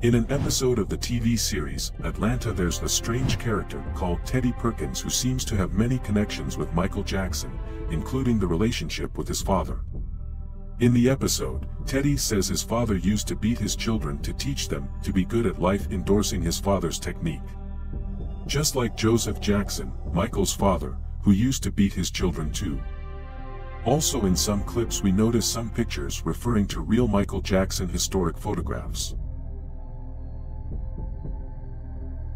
In an episode of the TV series, Atlanta, there's a strange character called Teddy Perkins who seems to have many connections with Michael Jackson, including the relationship with his father. In the episode, Teddy says his father used to beat his children to teach them to be good at life, endorsing his father's technique. Just like Joseph Jackson, Michael's father, who used to beat his children too. Also in some clips we notice some pictures referring to real Michael Jackson historic photographs.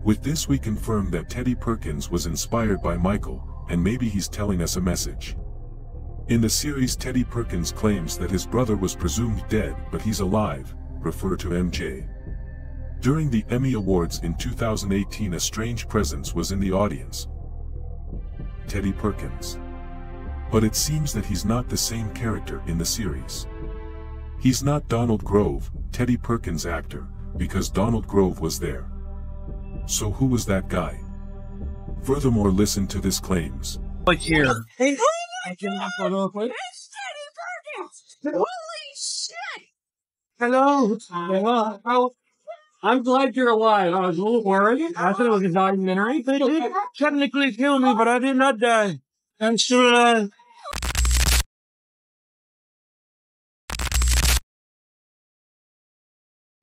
With this we confirm that Teddy Perkins was inspired by Michael, and maybe he's telling us a message. In the series, Teddy Perkins claims that his brother was presumed dead, but he's alive, refer to MJ. During the Emmy Awards in 2018, a strange presence was in the audience. Teddy Perkins. But it seems that he's not the same character in the series. He's not Donald Grove, Teddy Perkins' actor, because Donald Grove was there. So who was that guy? Furthermore, listen to this claims. Like here. Hey, I can have a photo quick. it's Teddy Perkins! Holy shit! Hello. Hello. I'm glad you're alive. I was a little worried. I thought it was a documentary. They did technically kill me, but I did not die. I'm still alive.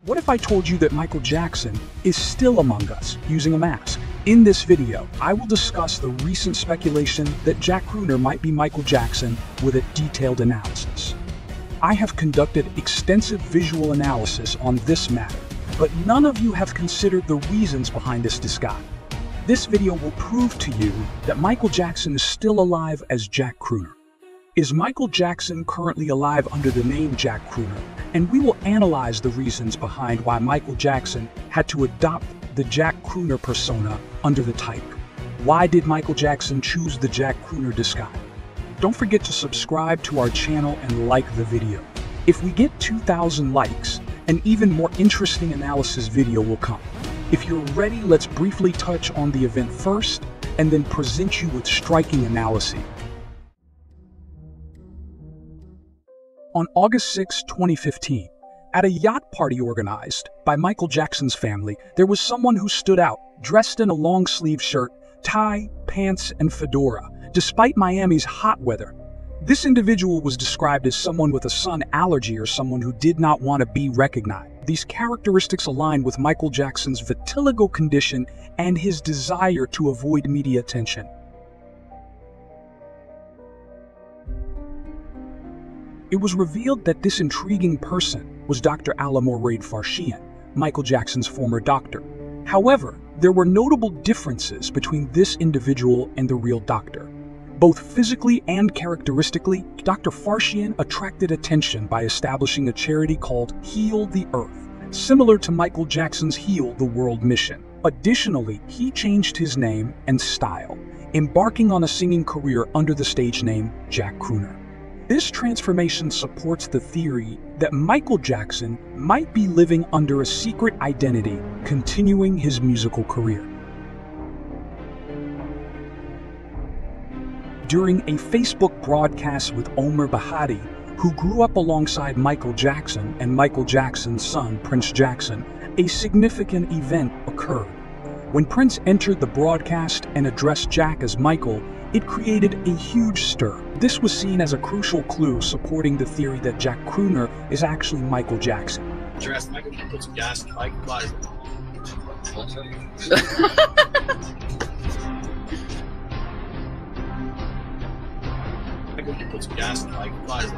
What if I told you that Michael Jackson is still among us using a mask? In this video, I will discuss the recent speculation that Jack Crooner might be Michael Jackson with a detailed analysis. I have conducted extensive visual analysis on this matter, but none of you have considered the reasons behind this disguise. This video will prove to you that Michael Jackson is still alive as Jack Crooner. Is Michael Jackson currently alive under the name Jack Crooner? And we will analyze the reasons behind why Michael Jackson had to adopt the Jack Crooner persona under the type. Why did Michael Jackson choose the Jack Crooner disguise? Don't forget to subscribe to our channel and like the video. If we get 2,000 likes, an even more interesting analysis video will come. If you're ready, let's briefly touch on the event first, and then present you with striking analysis. On August 6, 2015, at a yacht party organized by Michael Jackson's family, there was someone who stood out, dressed in a long-sleeve shirt, tie, pants, and fedora, despite Miami's hot weather. This individual was described as someone with a sun allergy or someone who did not want to be recognized. These characteristics align with Michael Jackson's vitiligo condition and his desire to avoid media attention. it was revealed that this intriguing person was Dr. Alamourad Farshian, Michael Jackson's former doctor. However, there were notable differences between this individual and the real doctor. Both physically and characteristically, Dr. Farshian attracted attention by establishing a charity called Heal the Earth, similar to Michael Jackson's Heal the World mission. Additionally, he changed his name and style, embarking on a singing career under the stage name Jack Crooner. This transformation supports the theory that Michael Jackson might be living under a secret identity, continuing his musical career. During a Facebook broadcast with Omer Bhatti, who grew up alongside Michael Jackson and Michael Jackson's son, Prince Jackson, a significant event occurred. When Prince entered the broadcast and addressed Jack as Michael, it created a huge stir. This was seen as a crucial clue supporting the theory that Jack Crooner is actually Michael Jackson. Dressed Michael, put some gas in the bike, flies. Michael, put some gas in the bike, flies.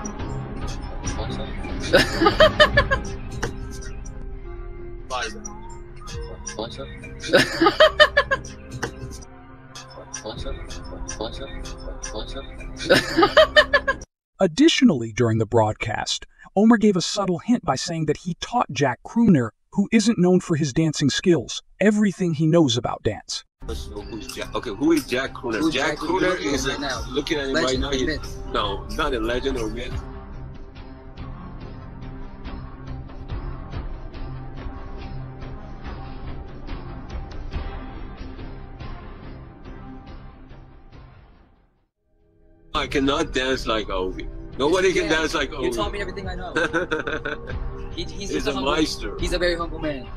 Additionally, during the broadcast, Omer gave a subtle hint by saying that he taught Jack Crooner, who isn't known for his dancing skills, everything he knows about dance. Okay, who is Jack Crooner? Jack Crooner is looking at him right now. No, not a legend or myth. I cannot dance like Obi. Nobody can dance like Obi. You taught me everything I know. He's a meister. He's a very humble man.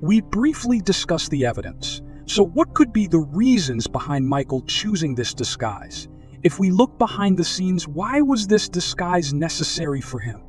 We briefly discussed the evidence. So what could be the reasons behind Michael choosing this disguise? If we look behind the scenes, why was this disguise necessary for him?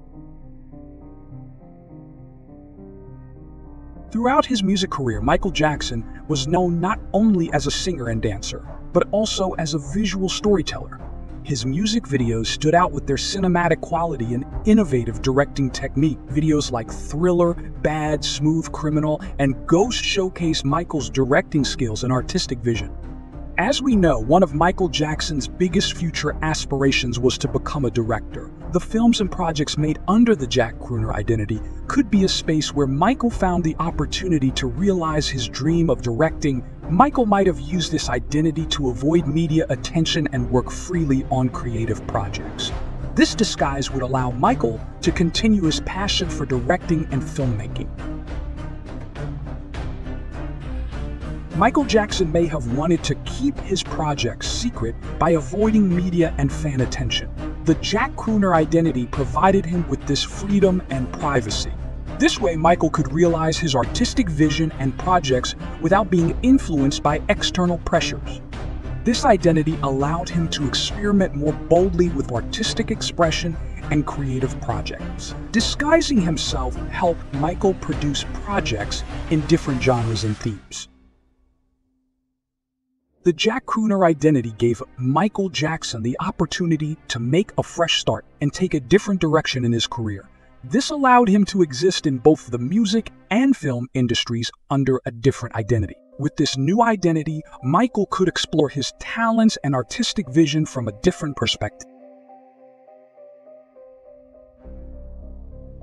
Throughout his music career, Michael Jackson was known not only as a singer and dancer, but also as a visual storyteller. His music videos stood out with their cinematic quality and innovative directing technique. Videos like Thriller, Bad, Smooth Criminal, and Ghost showcase Michael's directing skills and artistic vision. As we know, one of Michael Jackson's biggest future aspirations was to become a director. The films and projects made under the Jack Crooner identity could be a space where Michael found the opportunity to realize his dream of directing. Michael might have used this identity to avoid media attention and work freely on creative projects. This disguise would allow Michael to continue his passion for directing and filmmaking. Michael Jackson may have wanted to keep his projects secret by avoiding media and fan attention. The Jack Crooner identity provided him with this freedom and privacy. This way, Michael could realize his artistic vision and projects without being influenced by external pressures. This identity allowed him to experiment more boldly with artistic expression and creative projects. Disguising himself helped Michael produce projects in different genres and themes. The Jack Crooner identity gave Michael Jackson the opportunity to make a fresh start and take a different direction in his career. This allowed him to exist in both the music and film industries under a different identity. With this new identity, Michael could explore his talents and artistic vision from a different perspective.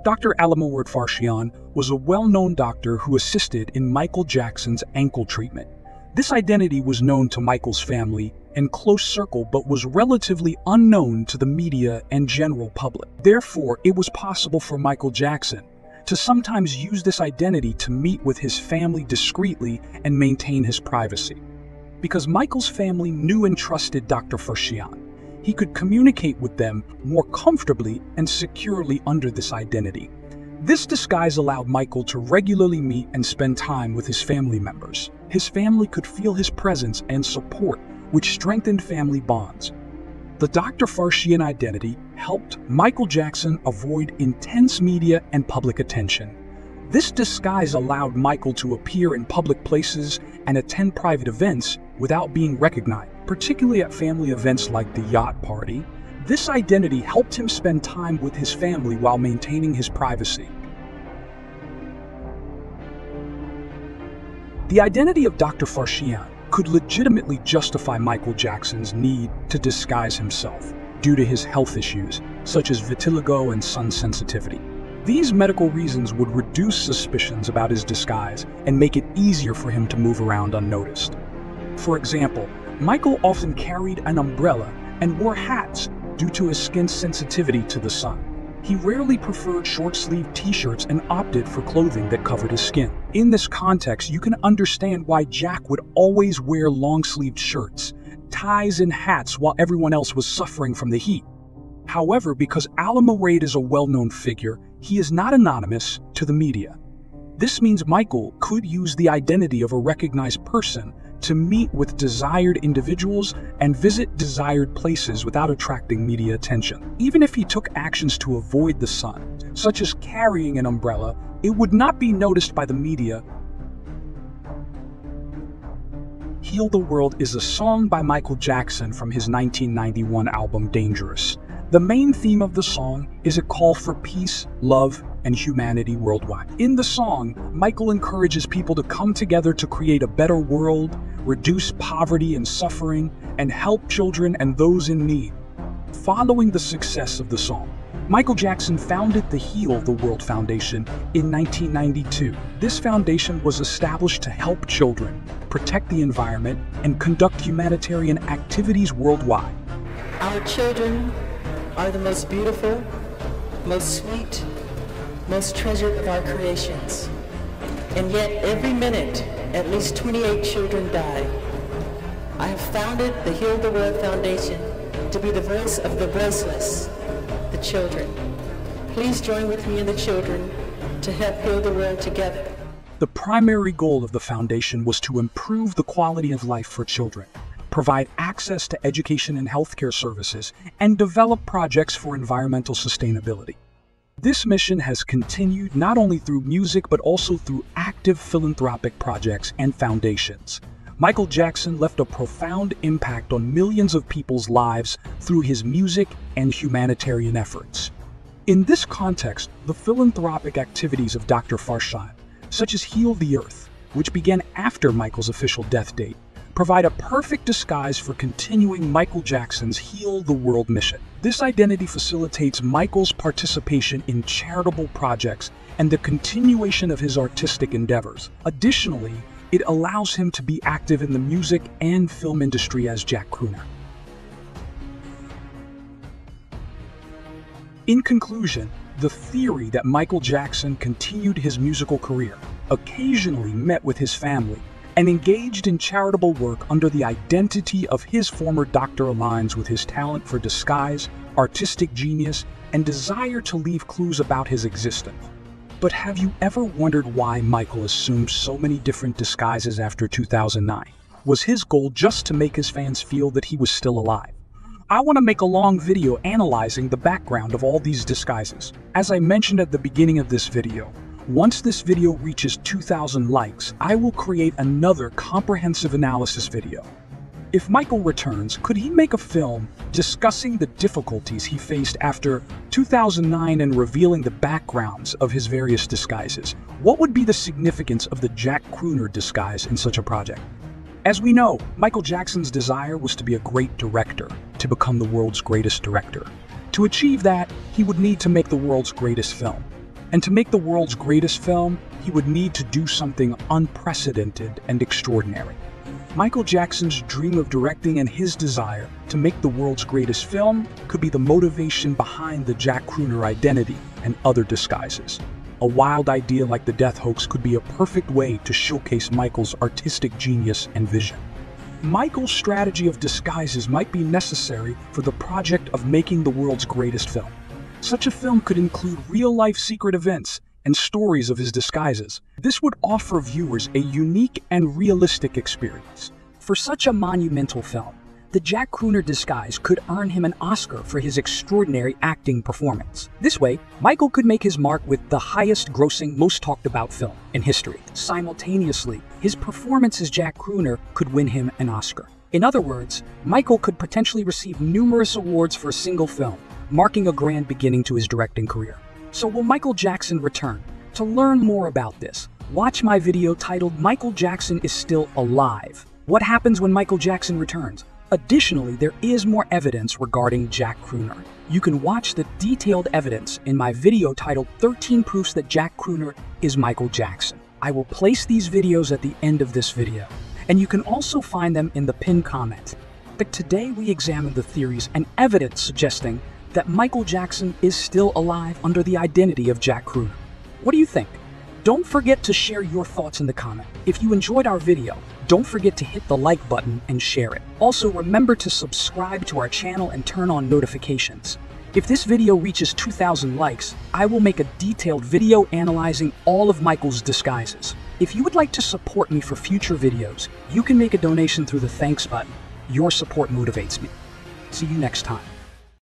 Dr. Alamourad Farshian was a well-known doctor who assisted in Michael Jackson's ankle treatment. This identity was known to Michael's family and close circle, but was relatively unknown to the media and general public. Therefore, it was possible for Michael Jackson to sometimes use this identity to meet with his family discreetly and maintain his privacy. Because Michael's family knew and trusted Dr. Farshian, he could communicate with them more comfortably and securely under this identity. This disguise allowed Michael to regularly meet and spend time with his family members. His family could feel his presence and support, which strengthened family bonds. The Dr. Farshian identity helped Michael Jackson avoid intense media and public attention. This disguise allowed Michael to appear in public places and attend private events without being recognized, particularly at family events like the yacht party. This identity helped him spend time with his family while maintaining his privacy. The identity of Dr. Farshian could legitimately justify Michael Jackson's need to disguise himself due to his health issues, such as vitiligo and sun sensitivity. These medical reasons would reduce suspicions about his disguise and make it easier for him to move around unnoticed. For example, Michael often carried an umbrella and wore hats due to his skin's sensitivity to the sun. He rarely preferred short-sleeved t-shirts and opted for clothing that covered his skin. In this context, you can understand why Jack would always wear long-sleeved shirts, ties, and hats while everyone else was suffering from the heat. However, because Al-Muraid is a well-known figure, he is not anonymous to the media. This means Michael could use the identity of a recognized person to meet with desired individuals and visit desired places without attracting media attention. Even if he took actions to avoid the sun, such as carrying an umbrella, it would not be noticed by the media. Heal the World is a song by Michael Jackson from his 1991 album Dangerous. The main theme of the song is a call for peace, love, and humanity worldwide. In the song, Michael encourages people to come together to create a better world, reduce poverty and suffering, and help children and those in need. Following the success of the song, Michael Jackson founded the Heal the World Foundation in 1992. This foundation was established to help children, protect the environment, and conduct humanitarian activities worldwide. Our children are the most beautiful, most sweet, most treasured of our creations. And yet, every minute, at least 28 children die. I have founded the Heal the World Foundation to be the voice of the voiceless, the children. Please join with me and the children to help heal the world together. The primary goal of the foundation was to improve the quality of life for children, provide access to education and healthcare services, and develop projects for environmental sustainability. This mission has continued not only through music but also through active philanthropic projects and foundations. Michael Jackson left a profound impact on millions of people's lives through his music and humanitarian efforts. In this context, the philanthropic activities of Dr. Farshian, such as Heal the Earth, which began after Michael's official death date, provide a perfect disguise for continuing Michael Jackson's Heal the World mission. This identity facilitates Michael's participation in charitable projects and the continuation of his artistic endeavors. Additionally, it allows him to be active in the music and film industry as Jack Crooner. In conclusion, the theory that Michael Jackson continued his musical career, occasionally met with his family, and engaged in charitable work under the identity of his former doctor aligns with his talent for disguise, artistic genius, and desire to leave clues about his existence. But have you ever wondered why Michael assumed so many different disguises after 2009? Was his goal just to make his fans feel that he was still alive? I want to make a long video analyzing the background of all these disguises. As I mentioned at the beginning of this video, once this video reaches 2,000 likes, I will create another comprehensive analysis video. If Michael returns, could he make a film discussing the difficulties he faced after 2009 and revealing the backgrounds of his various disguises? What would be the significance of the Jack Crooner disguise in such a project? As we know, Michael Jackson's desire was to be a great director, to become the world's greatest director. To achieve that, he would need to make the world's greatest film. And to make the world's greatest film, he would need to do something unprecedented and extraordinary. Michael Jackson's dream of directing and his desire to make the world's greatest film could be the motivation behind the Jack Crooner identity and other disguises. A wild idea like the death hoax could be a perfect way to showcase Michael's artistic genius and vision. Michael's strategy of disguises might be necessary for the project of making the world's greatest film. Such a film could include real-life secret events and stories of his disguises. This would offer viewers a unique and realistic experience. For such a monumental film, the Jack Crooner disguise could earn him an Oscar for his extraordinary acting performance. This way, Michael could make his mark with the highest-grossing, most talked-about film in history. Simultaneously, his performance as Jack Crooner could win him an Oscar. In other words, Michael could potentially receive numerous awards for a single film, marking a grand beginning to his directing career. So will Michael Jackson return? To learn more about this, watch my video titled "Michael Jackson is Still Alive. What happens when Michael Jackson returns?" Additionally, there is more evidence regarding Jack Crooner. You can watch the detailed evidence in my video titled 13 Proofs That Jack Crooner is Michael Jackson. I will place these videos at the end of this video, and you can also find them in the pinned comment. But today we examine the theories and evidence suggesting that Michael Jackson is still alive under the identity of Jack Crooner. What do you think? Don't forget to share your thoughts in the comment. If you enjoyed our video, don't forget to hit the like button and share it. Also, remember to subscribe to our channel and turn on notifications. If this video reaches 2,000 likes, I will make a detailed video analyzing all of Michael's disguises. If you would like to support me for future videos, you can make a donation through the thanks button. Your support motivates me. See you next time.